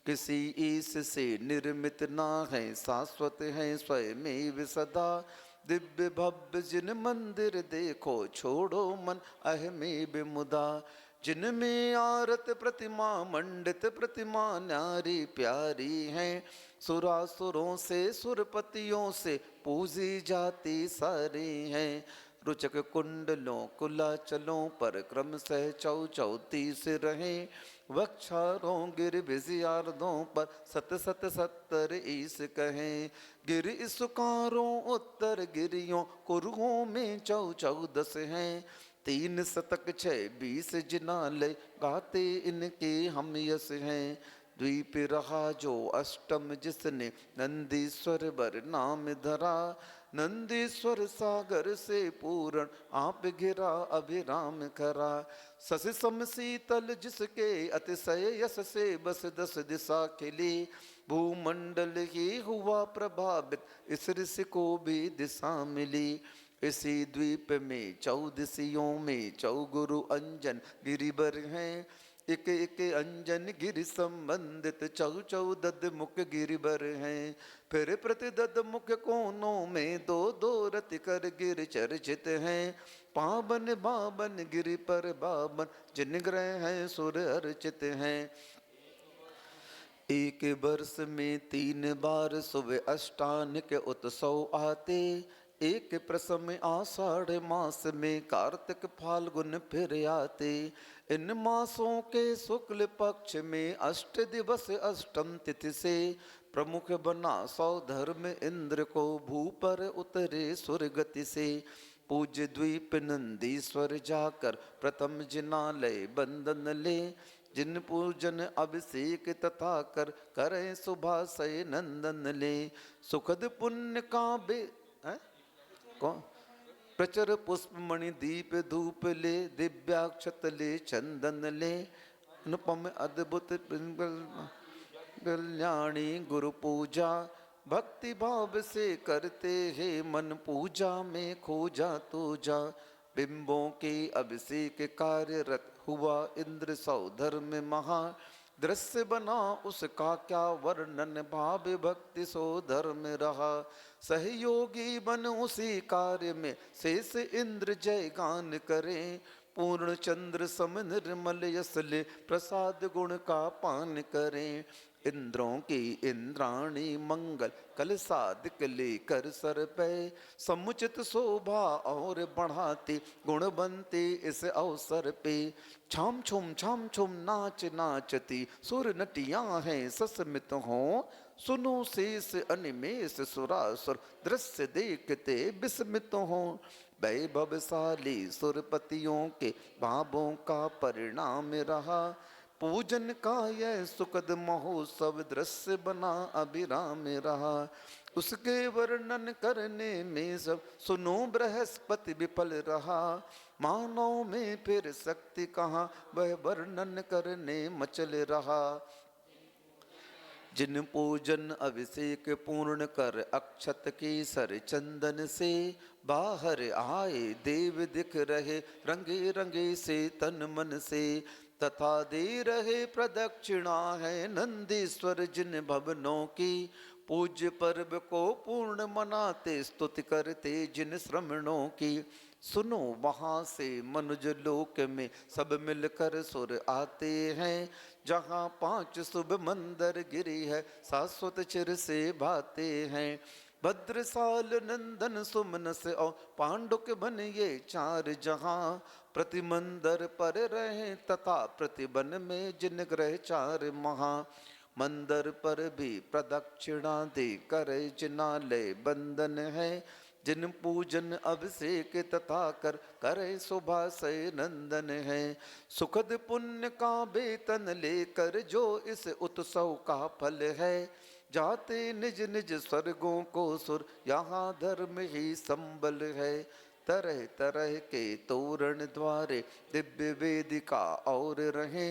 किसी ईश से निर्मित ना है शाश्वत है स्वयं सदा। दिव्य भव्य जिन मंदिर देखो, छोड़ो मन अहमे बेमुदा। जिनमें आरत प्रतिमा मंडित प्रतिमा न्यारी प्यारी हैं, सुरासुरों से सुरपतियों से पूजी जाती सारी हैं। रुचक कुंडलों कुलाचलों पर क्रम सह चौ चौतीस रहें, वक्षारों गिर भिजियार्दों पर सत सत सत्तर ईस कहें। गिर इसुकारों उत्तर गिरियों कुरुओं में चौ चौदस हैं, 3 शतक 6 20 जिनालय गाते इनके हम यश हैं। द्वीप रहा जो अष्टम जिसने नंदीश्वर बर नाम धरा, नंदीश्वर सागर से पूर्ण आप घिरा अभिराम करा। शशि सम शीतल जिसके अतिशय यश से बस 10 दिशा खिली, भूमंडल ही हुआ प्रभावित इस ऋषि को भी दिशा मिली। इसी द्वीप में 14 में चौगुरु अंजन गिरिबर हैं, एक एक अंजन गिरि संबंधित चौ दद मुख गिरिबर हैं। फिर प्रतिदद मुख कोनों में 2 रति कर गिर चर्चित हैं, पावन बावन गिरि पर बावन जिन ग्रह हैं सुर अर्चित हैं। एक वर्ष में 3 बार सुबह अष्टान के उत्सव आते, एक प्रसम आषाढ़ मास में कार्तिक फाल्गुन फिर आते। इन मासों के शुक्ल पक्ष में 8 दिवस अष्टम तिथि से, प्रमुख बना सौधर्म इंद्र को भू पर उतरे सुरगति से। पूज्य द्वीप नंदीश्वर जाकर प्रथम जिनालय बंदन ले, जिन पूजन अभिषेक तथा कर करें सुभाषय नंदन ले। सुखद पुण्य का बे कौन प्रचर पुष्प मणि दीप धूप ले, दिव्याक्षत ले चंदन ले, अनुपम अद्भुत कल्याणी गुरु पूजा। भक्ति भाव से करते हैं मन पूजा में खोजा तूजा। बिंबों के अभिषेक कार्यरत हुआ इंद्र सौधर्म महा, दृश्य बना उसका क्या वर्णन भाव भक्ति सो धर्म रहा। सहयोगी बन उसी कार्य में शेष इंद्र जय गान करें, पूर्ण चंद्र सम निर्मल यसले प्रसाद गुण का पान करें। इंद्रों की इंद्राणी मंगल कल साधिक लेकर सर पे, समुचित शोभा और बढ़ाती गुण बनती इस अवसर पे। छाम छुम नाच नाचती सुर नटियां हैं सस्मित हो, सुनो शेष अनिमेष सुरासुर दृश्य देखते विस्मित हो। वैभवशाली सुरपतियों के भावों का परिणाम रहा, पूजन का यह सुखद महोत्सव दृश्य बना अभिराम रहा। उसके वर्णन करने में सब सुनो बृहस्पति विफल रहा, मानव में फिर शक्ति कहाँ वह वर्णन करने मचल रहा। जिन पूजन अभिषेक पूर्ण कर अक्षत केसर चंदन से, बाहर आए देव दिख रहे रंगे रंगे से तन मन से, तथा दे रहे प्रदक्षिणा है नंदीश्वर जिन भवनों की। पूज्य पर्व को पूर्ण मनाते स्तुति करते जिन श्रमणों की। सुनो वहाँ से मनुज लोक में सब मिलकर सुर आते हैं, जहाँ 5 शुभ मंदिर गिरी है शाश्वत चिर से भाते हैं। भद्रसाल नंदन सुमन से और पांडुक बन ये 4 जहाँ, प्रति मंदिर पर रहे तथा प्रतिबन में जिन ग्रह 4 महा। मंदिर पर भी प्रदक्षिणा दे कर जिनालय बंदन है, जिन पूजन अभिषेक तथा कर करे शुभाशय नंदन है। सुखद पुण्य का वेतन लेकर जो इस उत्सव का फल है, जाते निज निज स्वर्गों को सुर यहाँ धर्म ही संबल है। तरह तरह के तोरण द्वारे दिव्य वेदिका और रहे,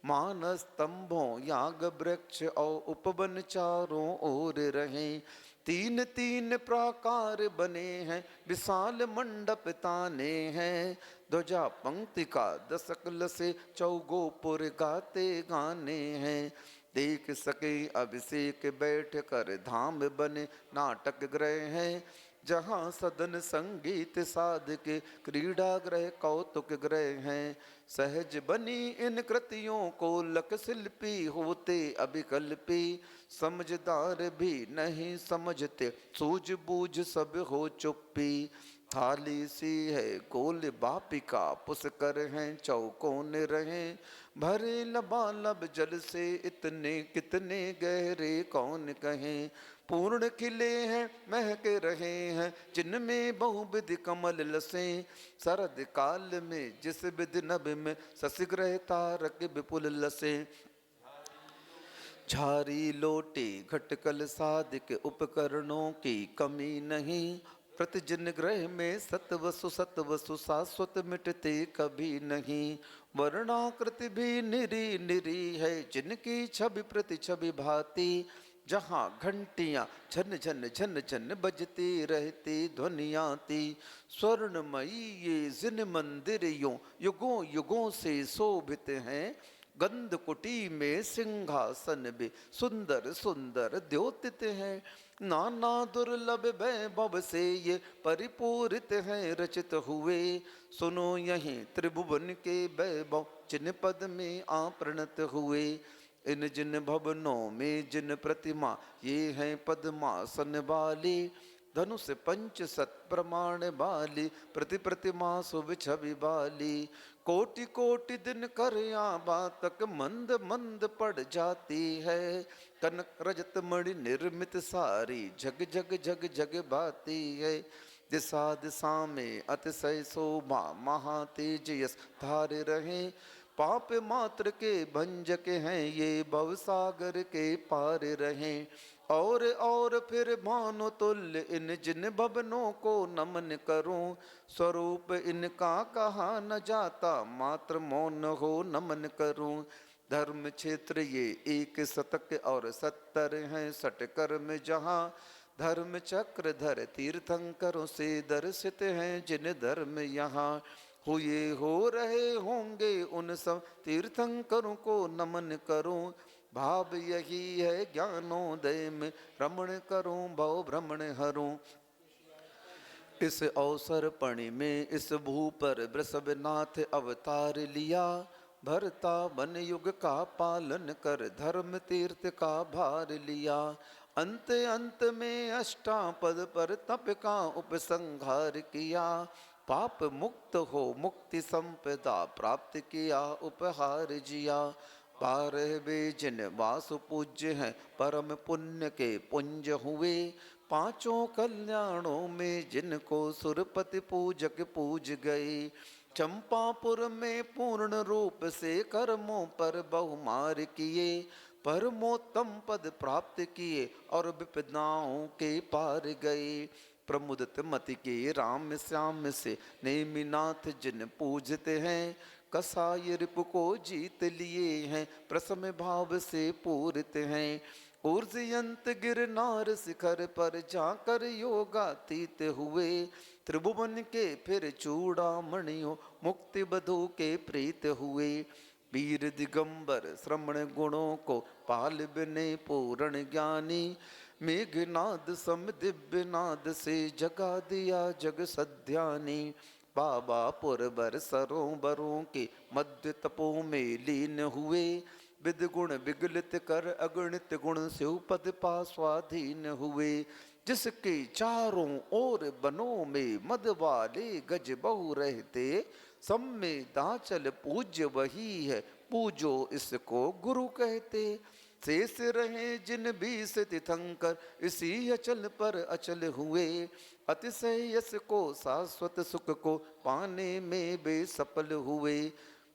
मानस स्तंभों याग वृक्ष और उपवन चारों ओर रहे। 3 प्राकार बने हैं विशाल मंडप ताने हैं, ध्वजा पंक्ति का दशकल से चौगोपुर गाते गाने हैं। देख सके अभिषेक बैठ कर धाम बने नाटक ग्रह हैं, जहाँ सदन संगीत साधके क्रीड़ा ग्रह कौतुक ग्रह हैं। सहज बनी इन कृतियों को लक शिल्पी होते अभिकल्पी। समझदार भी नहीं समझते सूझबूझ सब हो चुप्पी। थाली सी है गोल बापिका पुष्कर हैं चौकोन रहे। भरे लबालब जल से इतने कितने गहरे कौन कहें। पूर्ण खिले हैं महक रहे हैं जिनमें बहुविध कमल लसे। शरद काल में जिस विधि नभ में शशिग्रह तारक विपुल लसे। झारी लोटे घटकल साधिक उपकरणों की कमी नहीं। प्रतिजिन ग्रह में सतवसु शाश्वत मिटते कभी नहीं। वर्णाकृति भी निरी निरी है जिनकी छवि प्रति छवि भांति। जहाँ घंटियां झन झन झन झन बजती रहती ध्वनियाती। स्वर्णमयी ये जिन मंदिर युगों युगों से शोभित हैं। गंध कुटी में सिंहासन भी सुंदर सुंदर द्योतित हैं। नाना दुर्लभ वैभव से ये परिपूरित हैं रचित हुए। सुनो यहीं त्रिभुवन के वैभव जिन पद में आपरणत हुए। इन जिन भवनों में जिन प्रतिमा ये हैं पद्मासन वाली। धनुष पंच सत प्रमाण वाली प्रति प्रतिमा शुभ छवि वाली। कोटि कोटि दिन कर आबा तक मंद मंद पड़ जाती है। कनक रजत मणि निर्मित सारी जग जग जग जग बाती है। दिशा दिशा में अतिशय शोभा महातेज यश धारे रहे। पाप मात्र के भंजक हैं ये भवसागर के पार रहें। और फिर भानु तुल्य इन जिन भवनों को नमन करूं। स्वरूप इनका कहा न जाता मात्र मौन हो नमन करूं। धर्म क्षेत्र ये 1 शतक और 70 हैं षटकर में जहाँ। धर्म चक्र धर तीर्थंकरों से दर्शित हैं जिन धर्म यहाँ। हुए हो रहे होंगे उन सब तीर्थंकरों को नमन करूं। भाव यही है ज्ञानोदय में रमण करूं भव भ्रमण हरूं। इस अवसर पणि में इस भू पर वृषभनाथ अवतार लिया। भरता वन युग का पालन कर धर्म तीर्थ का भार लिया। अंत अंत में अष्टापद पर तप का उपसंहार किया। पाप मुक्त हो मुक्ति संपदा प्राप्त किया उपहार जिया। 12वें जिन वासु पूज्य हैं परम पुण्य के पुंज हुए। 5 कल्याणों में जिनको सुरपति पूजक पूज गए। चंपापुर में पूर्ण रूप से कर्मों पर बहुमार किए। परमोत्तम पद प्राप्त किए और विपदाओं के पार गए। प्रमुदित मति के राम श्याम से नेमिनाथ जिन पूजते हैं। कसाय रिपु को जीत लिए हैं प्रसम भाव से पूरित हैं। ऊर्जयंत गिरनार शिखर पर जाकर योगातीत हुए। त्रिभुवन के फिर चूड़ामणियों मुक्ति बधू के प्रीत हुए। वीर दिगंबर श्रमण गुणों को पाल बिने पूर्ण ज्ञानी। मेघनाद सम दिव्य नाद से जगा दिया जग सध्यानी। बाबा पुरबर सरोवरों के मध्य तपो में लीन हुए। विद गुण विगलित कर अगणित गुण शिवपद पा स्वाधीन हुए। जिसके चारों ओर बनों में मद वाले गज बहु रहते। सब में दाचल पूज्य वही है पूजो इसको गुरु कहते। शेष रहे जिन 20 तीर्थंकर इसी अचल पर अचल हुए। अतिशय यश को शाश्वत सुख को पाने में वे सफल हुए।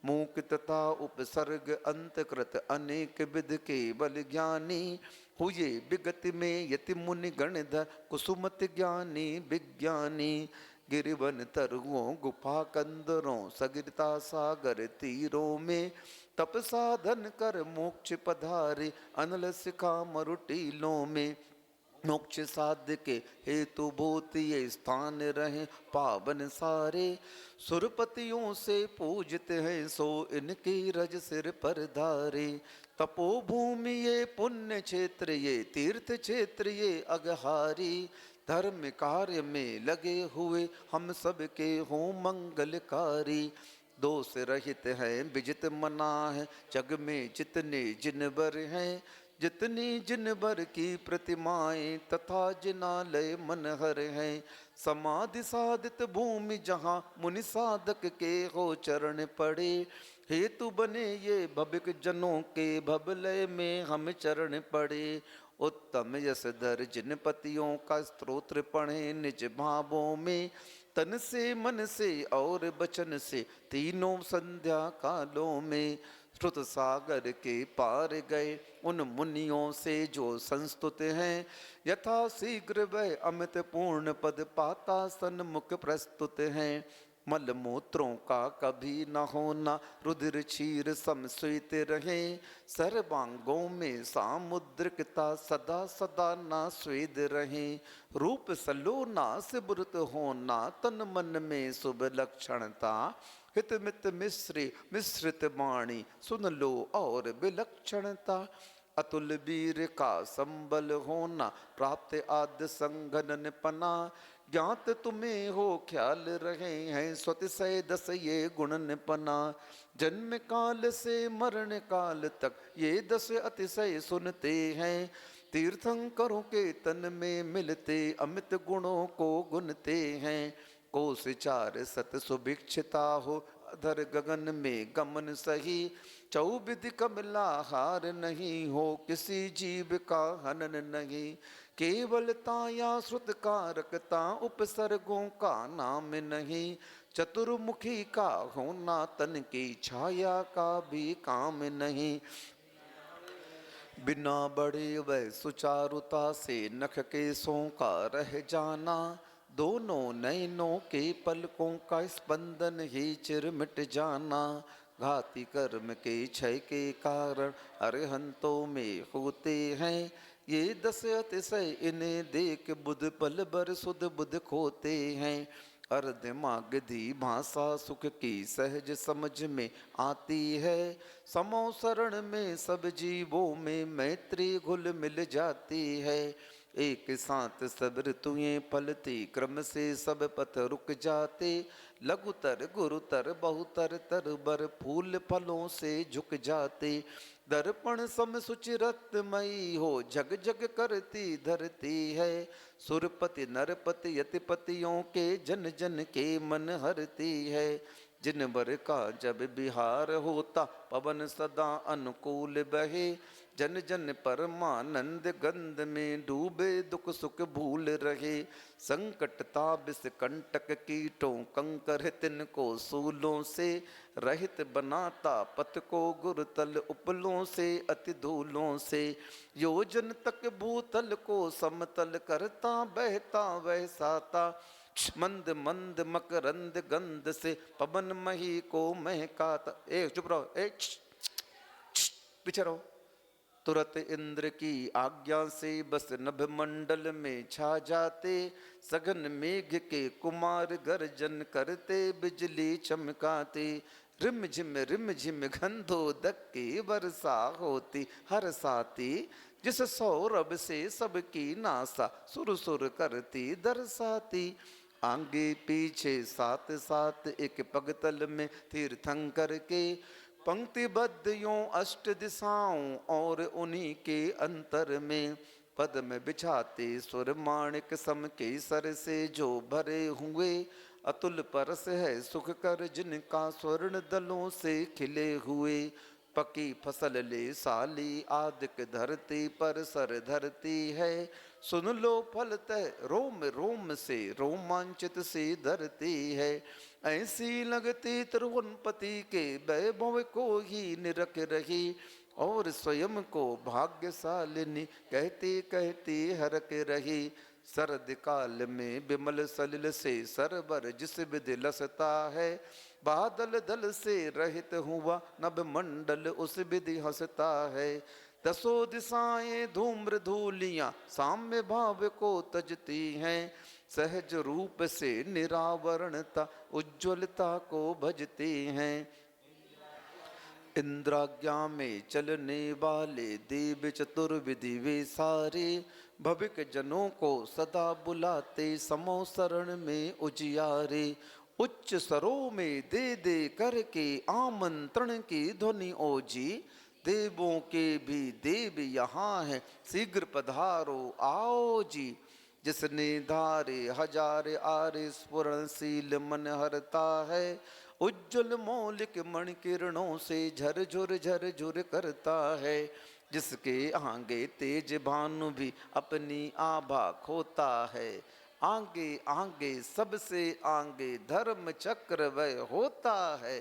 मूक तथा उपसर्ग अंतकृत अनेक विध केवल ज्ञानी। हुए विगति में यति मुनि गणधर कुसुमत ज्ञानी विज्ञानी। गिरिवन तरुओं गुफा कंदरों सगिरता सागर तीरों में। तप साधन कर मोक्ष पधारे अनल शिखा मरुटीलों में। मोक्ष साध्य के हेतु भूत ये स्थान रहे पावन सारे। सुरपतियों से पूजते हैं सो इनकी रज सिर पर धारे। तपोभूमि ये पुण्य क्षेत्र ये तीर्थ क्षेत्र ये अगहारी। धर्म कार्य में लगे हुए हम सबके हों मंगलकारी। दोष रहित है विजित मना है जग में जितने जिनवर हैं। जितनी जिनवर की प्रतिमाएं तथा जिनालय मनहर हैं। समाधि साधित भूमि जहाँ मुनि साधक के हो चरण पड़े। हेतु बने ये भविक जनों के भवलय में हम चरण पड़े। उत्तम यशधर जिन पतियों का स्तोत्र पढ़े निज भावों में। तन से मन से और वचन से तीनों संध्या कालों में। श्रुत सागर के पार गए उन मुनियों से जो संस्तुत हैं। यथा शीघ्र वह अमित पूर्ण पद पाता सन्मुख प्रस्तुत हैं। मल मूत्रों का कभी न होना रुधिर क्षीर समस्वित रहे। सर्वांगों में सामुद्रिकता सदा सदा ना स्वेद रहे। रूप सलोना से बुरत होना तन मन में शुभ लक्षणता। हित मित मिश्री मिश्रित वाणी सुन लो और विलक्षणता। अतुल वीर का संबल होना प्राप्त आद्य संघन पना। ज्ञात तुम्हें हो ख्याल रहे हैं स्वतिशय दस ये गुण निपना। जन्म काल से मरण काल तक ये दस अतिशय सुनते हैं। तीर्थंकरों के तन में मिलते अमित गुणों को गुनते हैं। कोस चार सत सुभिक्षिता हो अधर गगन में गमन सही। चौबिध कमला हार नहीं हो किसी जीव का हनन नहीं। केवलता या श्रुत कारकता उपसर्गों का नाम नहीं। चतुर्मुखी का होना तन की छाया का भी काम नहीं। बिना बड़े वह सुचारुता से नख केसों का रह जाना। दोनों नयनों के पलकों का स्पंदन ही चिर मिट जाना। घाती कर्म के क्षय के कारण अरहंतों में होते हैं। ये दस अतिशय इन्हें देख बुध पल बर सुध बुध खोते हैं। अर्ध मागधी भाषा सुख की सहज समझ में आती है। समो शरण में सब जीवों में मैत्री घुल मिल जाती है। एक साथ सब ऋतुएं फलती क्रम से सब पथ रुक जाते। लघुतर गुरुतर बहुतर तर बर फूल फलों से झुक जाते। दर्पण सम सुचिरत्मयी हो जग जग करती धरती है। सुरपति नरपति यतिपतियों के जन जन के मन हरती है। जिन बर का जब बिहार होता पवन सदा अनुकूल बहे। जन जन परमानंद गंध में डूबे दुख सुख भूल रहे। संकट ताबिस कंटक कीटों कंकर तिनको सूलों से। रहित बनाता पथ को गुरुतल उपलों से अति धूलों से। योजन तक भूतल को समतल करता बहता वह साता। मंद मंद मकरंद गंध से पवन मही को महकाता। एक चुप रहो, एक पीछे रहो। तुरत इंद्र की आज्ञा से बस नभ मंडल में छा जाते। सघन मेघ के कुमार गर्जन करते बिजली चमकाते। रिम झिम गंधोदक की वर्षा होती हर साथी। जिस सौरभ से सबकी नासा सुर सुर करती दर्शाती। आगे पीछे साथ साथ एक पगतल में तीर्थंकर के। पंक्तिबद्ध यों अष्ट दिशाओं और उन्हीं के अंतर में। पद में बिछाते सुर माणिक सम के सर से जो भरे हुए। अतुल परस है सुख कर जिनका स्वर्ण दलों से खिले हुए। पकी फसल ले साली आदिक धरती पर सर धरती है। सुन लो फलतः रोम रोम से रोमांचित सी धरती है। ऐसी लगती त्रिभुवनपति के वैभव को ही निरख रही। और स्वयं को भाग्यशालिनी कहती कहती हरक रही। शरद काल में विमल सलिल से सरवर जिस विधि लसता है। बादल दल से रहित हुआ नभ मंडल उस विधि हंसता है। दसों दिशाएं धूम्र धूलियां साम्य भाव को तजती हैं, सहज रूप से निरावरणता उज्ज्वलता को भजते हैं। इंद्राज्ञा में चलने वाले देव चतुर्विधि वे सारे, भविक जनों को सदा बुलाते समो शरण में उजियारे। उच्च स्वरों में दे दे करके आमंत्रण की ध्वनि ओजी, देवों के भी देव यहाँ है शीघ्र पधारो आओ जी। जिसने धारे हजार आरे स्फुरणशील मन हरता है, उज्जवल मौलिक मण किरणों से झर झुर करता है। जिसके आगे तेज भानु भी अपनी आभा खोता है, आगे आगे सबसे आगे धर्म चक्र वह होता है।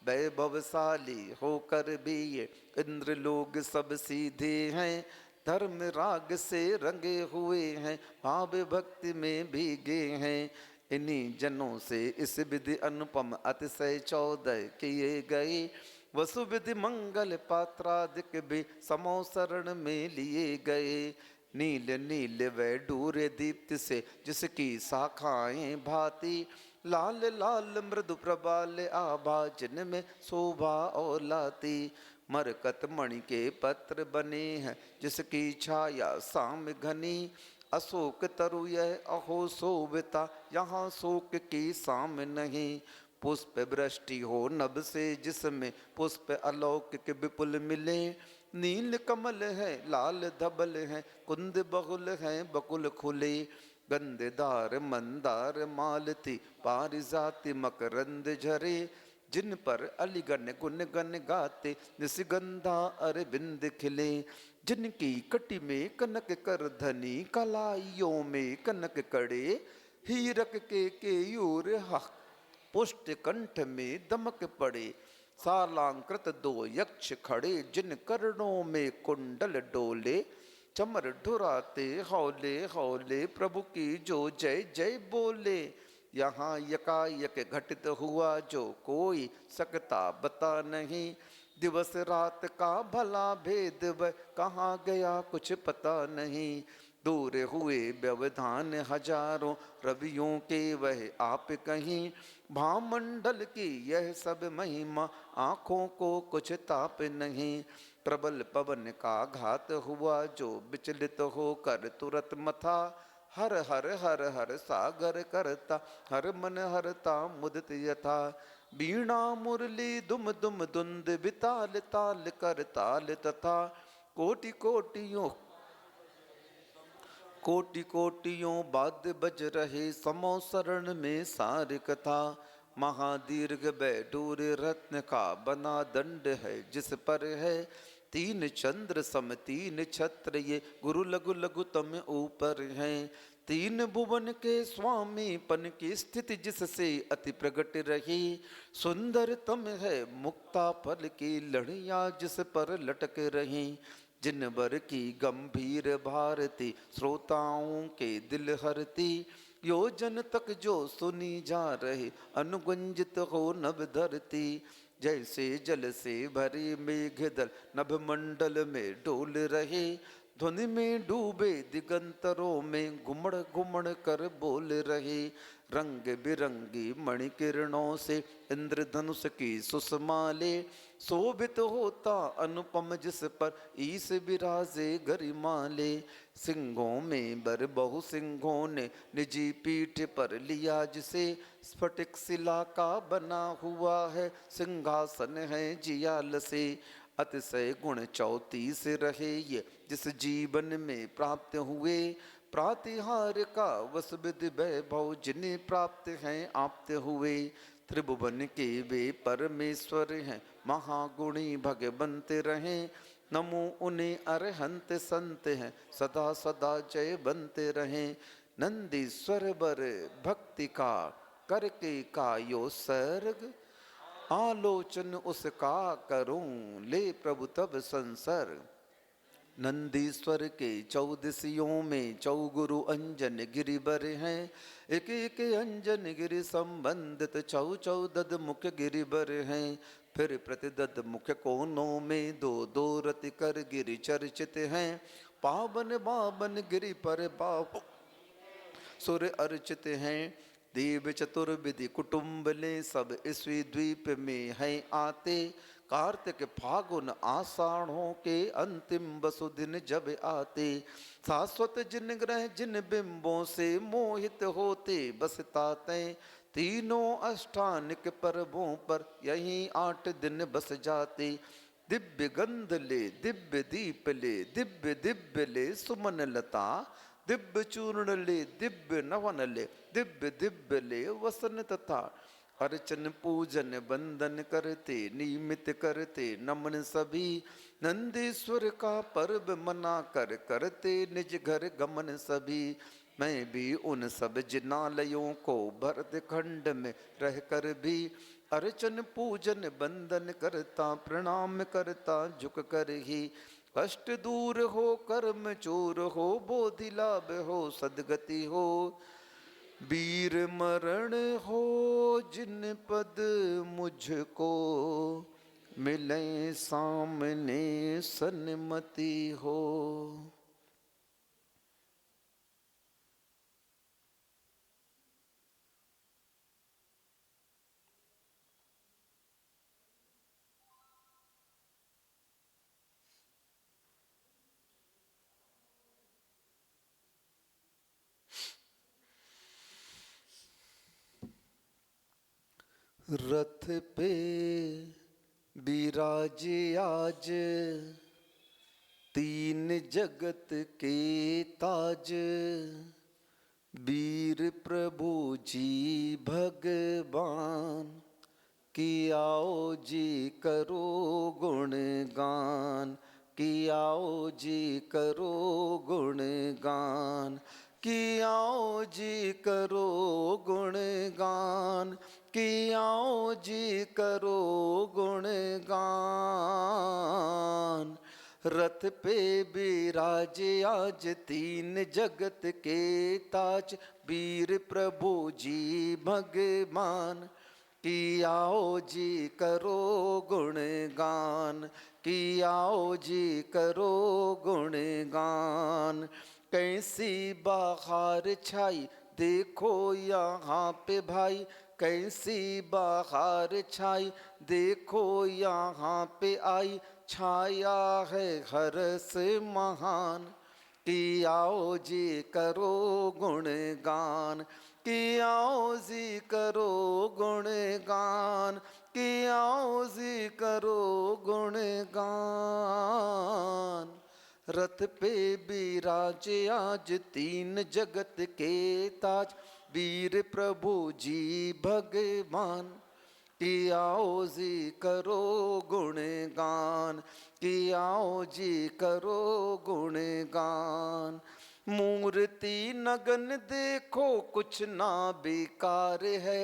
वैभवशाली होकर भी ये इंद्र लोग सब सीधे हैं, धर्म राग से रंगे हुए हैं भाव भक्ति में भीगे हैं। इन्हीं जनों से इस विधि अनुपम अतिशय 14 किए गए, वसुविधि मंगल पात्रादिक भी समो शरण में लिए गए। नील नील वै डूर दीप्त से जिसकी शाखाएं भांति, लाल लाल मृदु प्रबाल आभा जिनमें शोभा और लाती। मरकत मणि के पत्र बने हैं जिसकी छाया शाम घनी, अशोक तरु यह अहो शोभिता यहाँ शोक की शाम नहीं। पुष्प वृष्टि हो नभ से जिसमें पुष्प अलौकिक विपुल मिले, नील कमल है लाल धबल है कुंद बहुल है बकुल खुले। गंधदार मंदार मालती पारिजाति मकरंद झरे, जिन पर अलिगन गुन गन गाते निशिगंधा अरविंद खिले। जिनकी कटी में कनक कर धनी कलाइयों में कनक कड़े, हीरक के केयूर पुष्ट कंठ में दमक पड़े। सालांकृत 2 यक्ष खड़े जिन कर्णों में कुंडल डोले, चमर ढुराते हौले हौले प्रभु की जो जय जय बोले। यहाँ यकायक घटित हुआ जो कोई सकता बता नहीं, दिवस रात का भला भेद वह कहाँ गया कुछ पता नहीं। दूर हुए व्यवधान हजारों रवियों के वह आप कहीं, भामंडल की यह सब महिमा आँखों को कुछ ताप नहीं। प्रबल पवन का घात हुआ जो विचलित होकर तुरत मथा, हर हर हर हर सागर करता हर मन हरता मुदित यथा। बीणा मुरली दुम दुम दुंद बिताल ताल कर ताल तथा, कोटि कोटियों वाद्य बज रहे समो शरण में सार कथा। महादीर्घ बैडूर रत्न का बना दंड है जिस पर है, 3 चंद्र सम 3 छत्र ये गुरु लघु लघुतम ऊपर हैं। 3 भुवन के स्वामी पन की स्थिति जिससे अति प्रगट रही, सुंदरतम है मुक्ता फल की लड़ियां जिस पर लटक रही। जिन बर की गंभीर भारती श्रोताओं के दिल हरती, योजन तक जो सुनी जा रहे अनुगुंजित हो नभ धरती। जैसे जल से भरे मेघदल नभ मंडल में डोल रहे, ध्वनि में डूबे दिगंतरों में घुमड़ घुमड़ कर बोल रहे। रंग बिरंगी मणिकिरणों से इंद्रधनुष की सुषमाले, शोभित होता अनुपम जिस पर ईश विराजे गरिमाले। सिंहों में बर बहु सिंहों ने निजी पीठ पर लिया जिसे, स्फटिक शिला का बना हुआ है सिंहासन है जियाल से। अतिशय गुण 34 रहे ये जिस जीवन में प्राप्त हुए, प्रातिहार का वस विधि वैभव जिन्हें प्राप्त हैं आप्त हुए। त्रिभुवन के वे परमेश्वर हैं महागुणी भगवंत रहें, नमो उन्हें अरहंत संत हैं सदा सदा जय बनते रहें। नंदीश्वर बर भक्ति का करके कायो सर्ग, आलोचन उसका करूं ले प्रभु तब संसर्ग। नंदीश्वर के 14 दिशियों में चौगुरु अंजन गिरिबर हैं, एक एक अंजन गिरि संबंधित 14 मुख गिरिबर हैं। फिर प्रतिदत्त मुख्य कोनों में दो दो रति कर गिरि चर्चित हैं। पावन पावन गिरि पर बाबू सुर अर्चित हैं। देव चतुर्विधि कुटुम्बले सब ईस्वी द्वीप में हैं आते। कार्तिक फागुन आषाढ़ों के अंतिम वसु दिन जब आते। शाश्वत जिन ग्रह जिन बिंबों से मोहित होते बसताते। तीनों अष्टानिक पर्वों पर यहीं 8 दिन बस जाते। दिव्य गंध ले दिव्य दीप ले दिव्य दिव्य ले सुमन लता। दिव्य चूर्ण ले दिव्य नवन ले दिव्य दिव्य ले वसन तथा। अर्चन पूजन वंदन करते नियमित करते नमन सभी। नंदीश्वर का पर्व मना कर करते निज घर गमन सभी। मैं भी उन सब जिनालयों को भरत खंड में रह कर भी अर्चन पूजन वंदन करता प्रणाम करता झुक कर ही। कष्ट दूर हो कर्म चूर हो बोधि लाभ हो सदगति हो। वीर मरण हो जिन पद मुझको मिले सामने सन्मति हो। रथ पे बिराजे आज 3 जगत के ताज। वीर प्रभु जी भगवान कि आओ जी करो गुणगान। कि आओ जी करो गुणगान। कि आओ जी करो गुणगान। कि आओ जी करो गुणगान। रथ पे बिराजे आज 3 जगत के ताज। वीर प्रभु जी भगवान कि आओ जी करो गुणगान। कि आओ जी करो गुणगान। कैसी बहार छाई देखो यहाँ पे भाई। कैसी बहार छाई देखो यहाँ पे आई। छाया है हर्ष महान। कि आओ जी करो गुणगान। कि आओ जी करो गुणगान। कि आओ जी करो गुणगान। रथ पे बिराजे आज 3 जगत के ताज। वीर प्रभु जी भगवान कि आओ जी करो गुणगान। कि आओ जी करो गुणगान। मूर्ति नगन देखो कुछ ना बेकार है।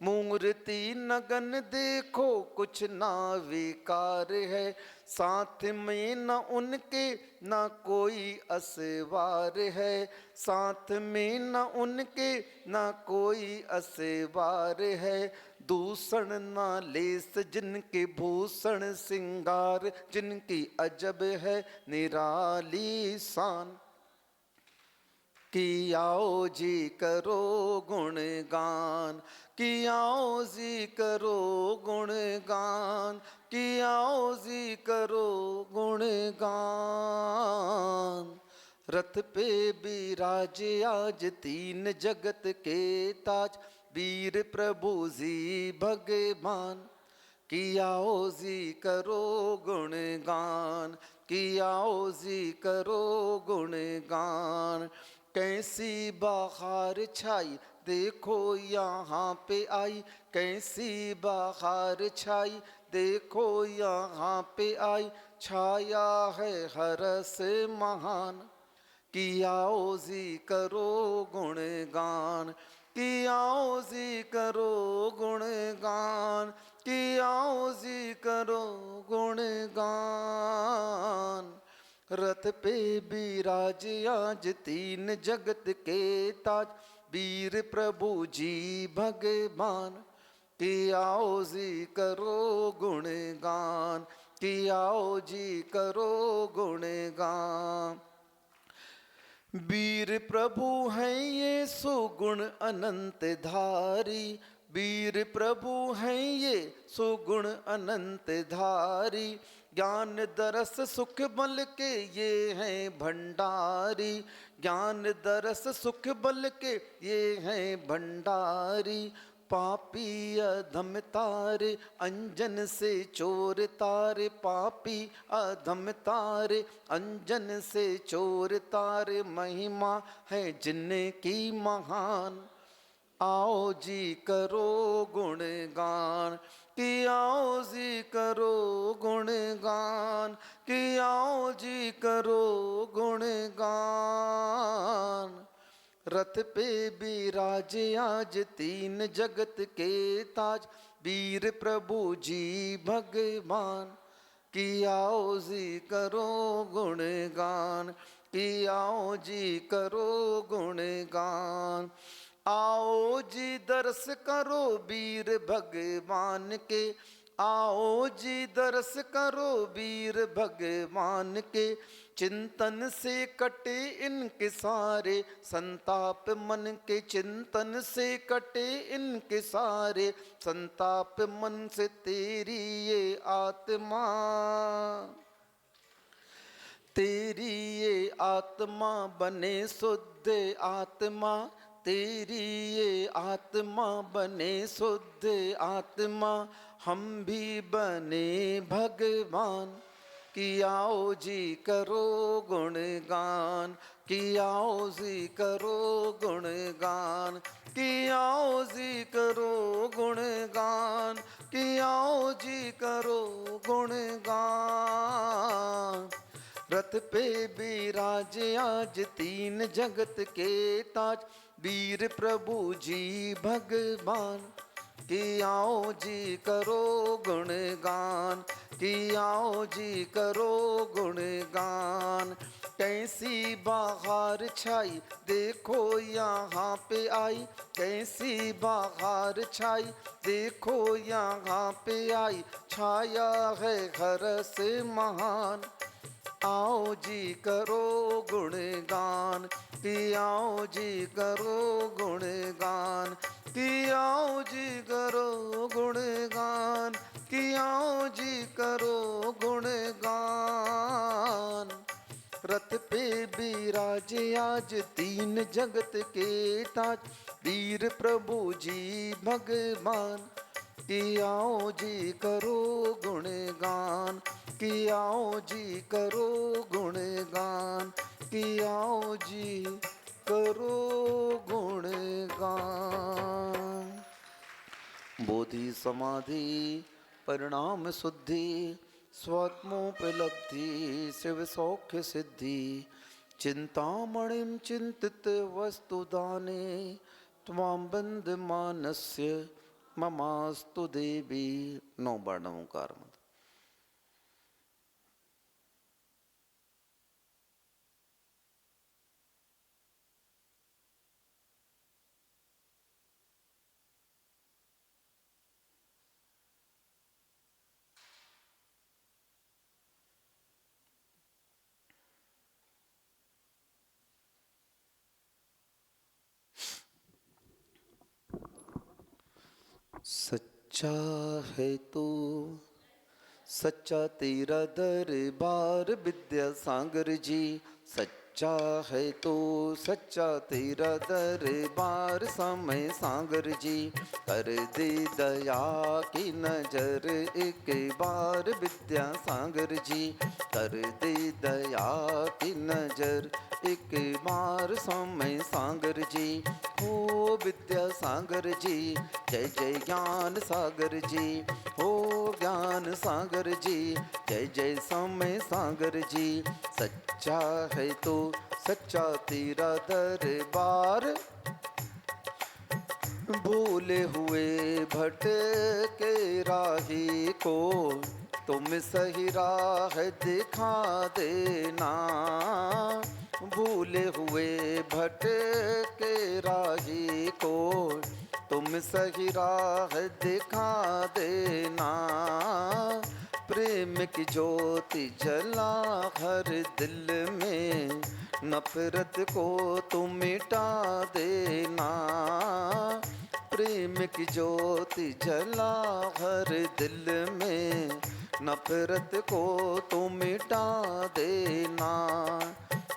मूर्ति नगन देखो कुछ ना बेकार है। साथ में न उनके न कोई असवार है। साथ में न उनके न कोई असवार है। दूषण न लेस जिनके भूषण सिंगार। जिनकी अजब है निराली शान। कि आओ जी करो गुणगान। कि आओ जी करो गुणगान। कि आओ जी करो गुणगान। रथ पे बिराजे आज 3 जगत के ताज। वीर प्रभु जी भगवान कि आओ जी करो गुणगान। कि आओ जी करो गुणगान। कैसी बहार छाई देखो यहाँ पे आई। कैसी बहार छाई देखो यहाँ पे आई। छाया है हर्ष महान। कि आओ जी करो गुणगान। कि आओ जी करो गुणगान। कि आओ जी करो गुणगान। रथ पे बिराजे आज 3 जगत के ताज। वीर प्रभु जी भगवान कि आओ जी करो गुणगान, कि आओ जी करो गुणगान। वीर प्रभु हैं ये सुगुण अनंत धारी, वीर प्रभु हैं ये सुगुण अनंत धारी। ज्ञान दरस सुख बल के ये हैं भंडारी, ज्ञान दरस सुख बल के ये हैं भंडारी। पापी अधम तारे अंजन से चोर तारे, पापी अधम तारे अंजन से चोर तारे। महिमा है जिनकी महान, आओ जी करो गुणगान, कि आओ जी करो गुणगान, कि आओ जी करो गुणगान। रथ पे बिराजे आज तीन जगत के ताज, वीर प्रभु जी भगवान। कि आओ जी करो गुणगान, कि आओ जी करो गुणगान। आओ जी दर्श करो वीर भगवान के, आओ जी दर्श करो वीर भगवान के। चिंतन से कटे इनके सारे संताप मन के, चिंतन से कटे इनके सारे संताप मन से। तेरी ये आत्मा, तेरी ये आत्मा बने शुद्ध आत्मा, तेरी ये आत्मा बने शुद्ध आत्मा। हम भी बने भगवान, कि आओ जी करो गुणगान, कि आओ जी करो गुणगान, कि आओ जी करो गुणगान, कि आओ जी करो गुणगान। रथ पे बिराजे आज तीन जगत के ताज, वीर प्रभु जी भगवान। कि आओ जी करो गुणगान, कि आओ जी करो गुणगान। कैसी बहार छाई देखो यहाँ पे आई, कैसी बहार छाई देखो यहाँ पे आई। छाया है हर्ष महान, आओ जी करो गुणगान, कि आओ जी करो गुणगान, कि आओ जी करो गुणगान, कि आओ जी करो गुणगान। रथ पे बिराजे आज तीन जगत के ताज, वीर प्रभु जी भगवान। कि आओ जी करो गुणगान, कि आओ जी करो गुणगान, कि आओ जी करो गुणगान। बोधि समाधि परिणाम शुद्धि, स्वात्मोपलब्धि शिव सौख्य सिद्धि। चिंतामणिं चिंतित वस्तुदाने, त्वां बन्धमानस्य ममास्तु देवी। 9 बार नमोकार मंत्र। सच्चा है तू, सच्चा तेरा दरबार विद्यासागर जी। सच्चा है तो सच्चा तेरा दरबार समय सागर जी। कर दे दया की नजर एक बार विद्यासागर जी। कर दे दया की नजर एक बार समय सागर जी। हो विद्यासागर जी जय जय ज्ञान सागर जी। हो ज्ञान सागर जी जय जय समय सागर जी। सच्चा है तो सच्चा तेरा दरबार, भूले हुए भटके राही को तुम सही राह दिखा देना। भूले हुए भटके राही को तुम तुम सही राह दिखा देना, प्रेम की ज्योति जला हर दिल में, नफरत को तुम मिटा देना। प्रेम की ज्योति जला हर दिल में, नफरत को तुम मिटा देना।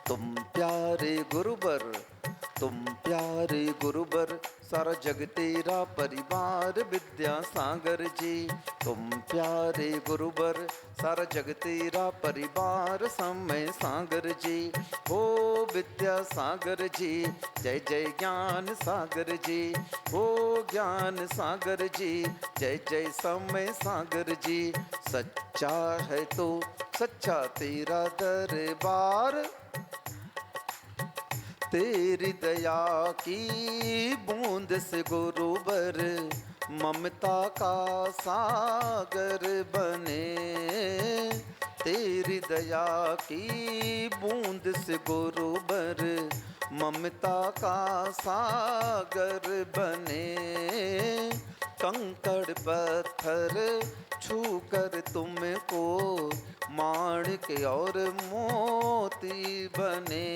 तुम प्यारे गुरुवर, तुम प्यारे गुरुवर, सारा जग तेरा परिवार विद्यासागर जी। तुम प्यारे गुरुवर, सारा जग तेरा परिवार समय सागर जी। हो विद्यासागर जी, जय जय ज्ञान सागर जी। हो ज्ञान सागर जी, जय जय समय सागर जी। सच्चा है तो सच्चा तेरा दरबार, तेरी दया की बूंद से गुरुवर ममता का सागर बने। तेरी दया की बूंद से गुरुवर ममता का सागर बने। कंकड़ पत्थर छू कर तुमको माणिक और मोती बने।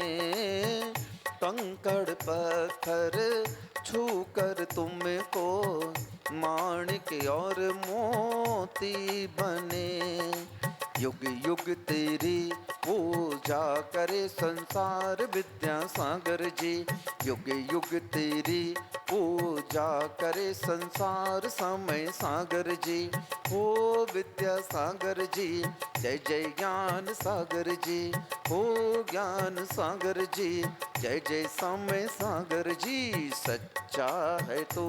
कंकड़ पत्थर छू कर तुमको माणिक और मोती बने। युग युग तेरी पूजा करे संसार विद्यासागर जी। युग युग तेरी पूजा करे संसार समय सागर जी। हो विद्यासागर जी, जय जय ज्ञान सागर जी। हो ज्ञान सागर जी, जय जय समय सागर जी। सच्चा है तो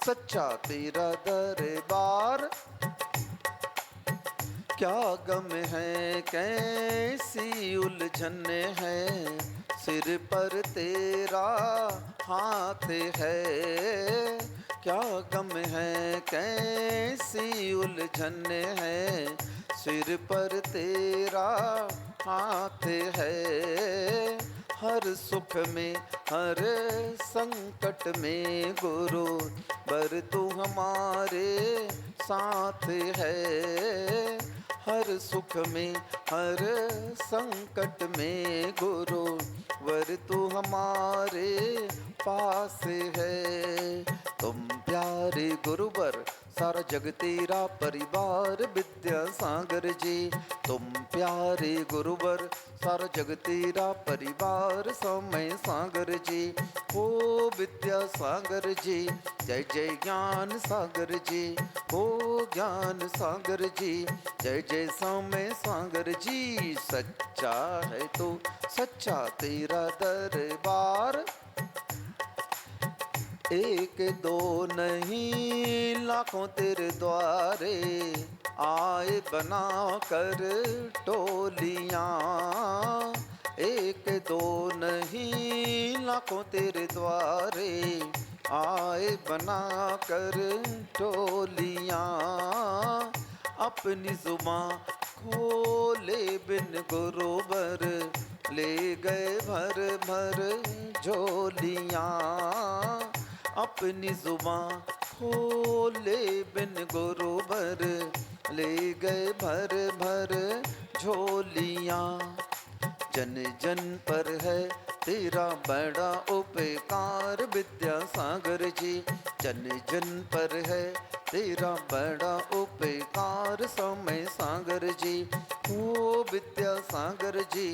सच्चा तेरा दरबार, क्या गम है कैसी उलझन है, सिर पर तेरा हाथ है। क्या गम है कैसी उलझन है, सिर पर तेरा हाथ है। हर सुख में हर संकट में गुरु बर तू हमारे साथ है। हर सुख में हर संकट में गुरु वर तू हमारे पास है। तुम प्यारे गुरुवर, सारा जग तेरा परिवार विद्यासागर जी। तुम प्यारे गुरुवर, सारा जग तेरा परिवार समय सागर जी। हो विद्यासागर जी, जय जय ज्ञान सागर जी। हो ज्ञान सागर जी, जय जय समय सागर जी। सच्चा है तो सच्चा तेरा दरबार, एक दो नहीं लाखों तेरे द्वारे आए बना कर टोलियां। एक दो नहीं लाखों तेरे द्वारे आए बना कर टोलियां। अपनी जुबां खोले बिन गुरुवर ले गए भर भर झोलियां। अपनी जुबां खोले बिन गुरुवर ले गए भर भर झोलियां। जन जन पर है तेरा बड़ा उपकार विद्यासागर जी। जन जन पर है तेरा बड़ा उपकार समय सागर जी। हो विद्यासागर जी,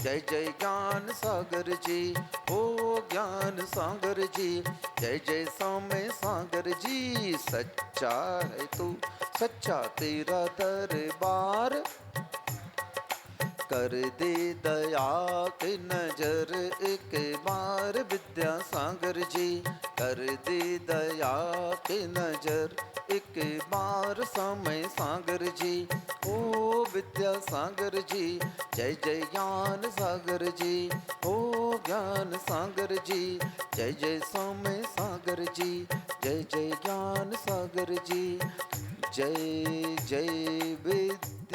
जय जय ज्ञान सागर जी। हो ज्ञान सागर जी, जय जय समय सागर जी। सच्चा है तू सच्चा तेरा दरबार, कर दे दया की नजर एक बार विद्यासागर जी। कर दे दया की नजर एक बार समय सागर जी। ओ विद्यासागर जी, जय जय ज्ञान सागर जी। ओ ज्ञान सागर जी, जय जय समय सागर जी। जय जय ज्ञान सागर जी, जय जय विद्यासागर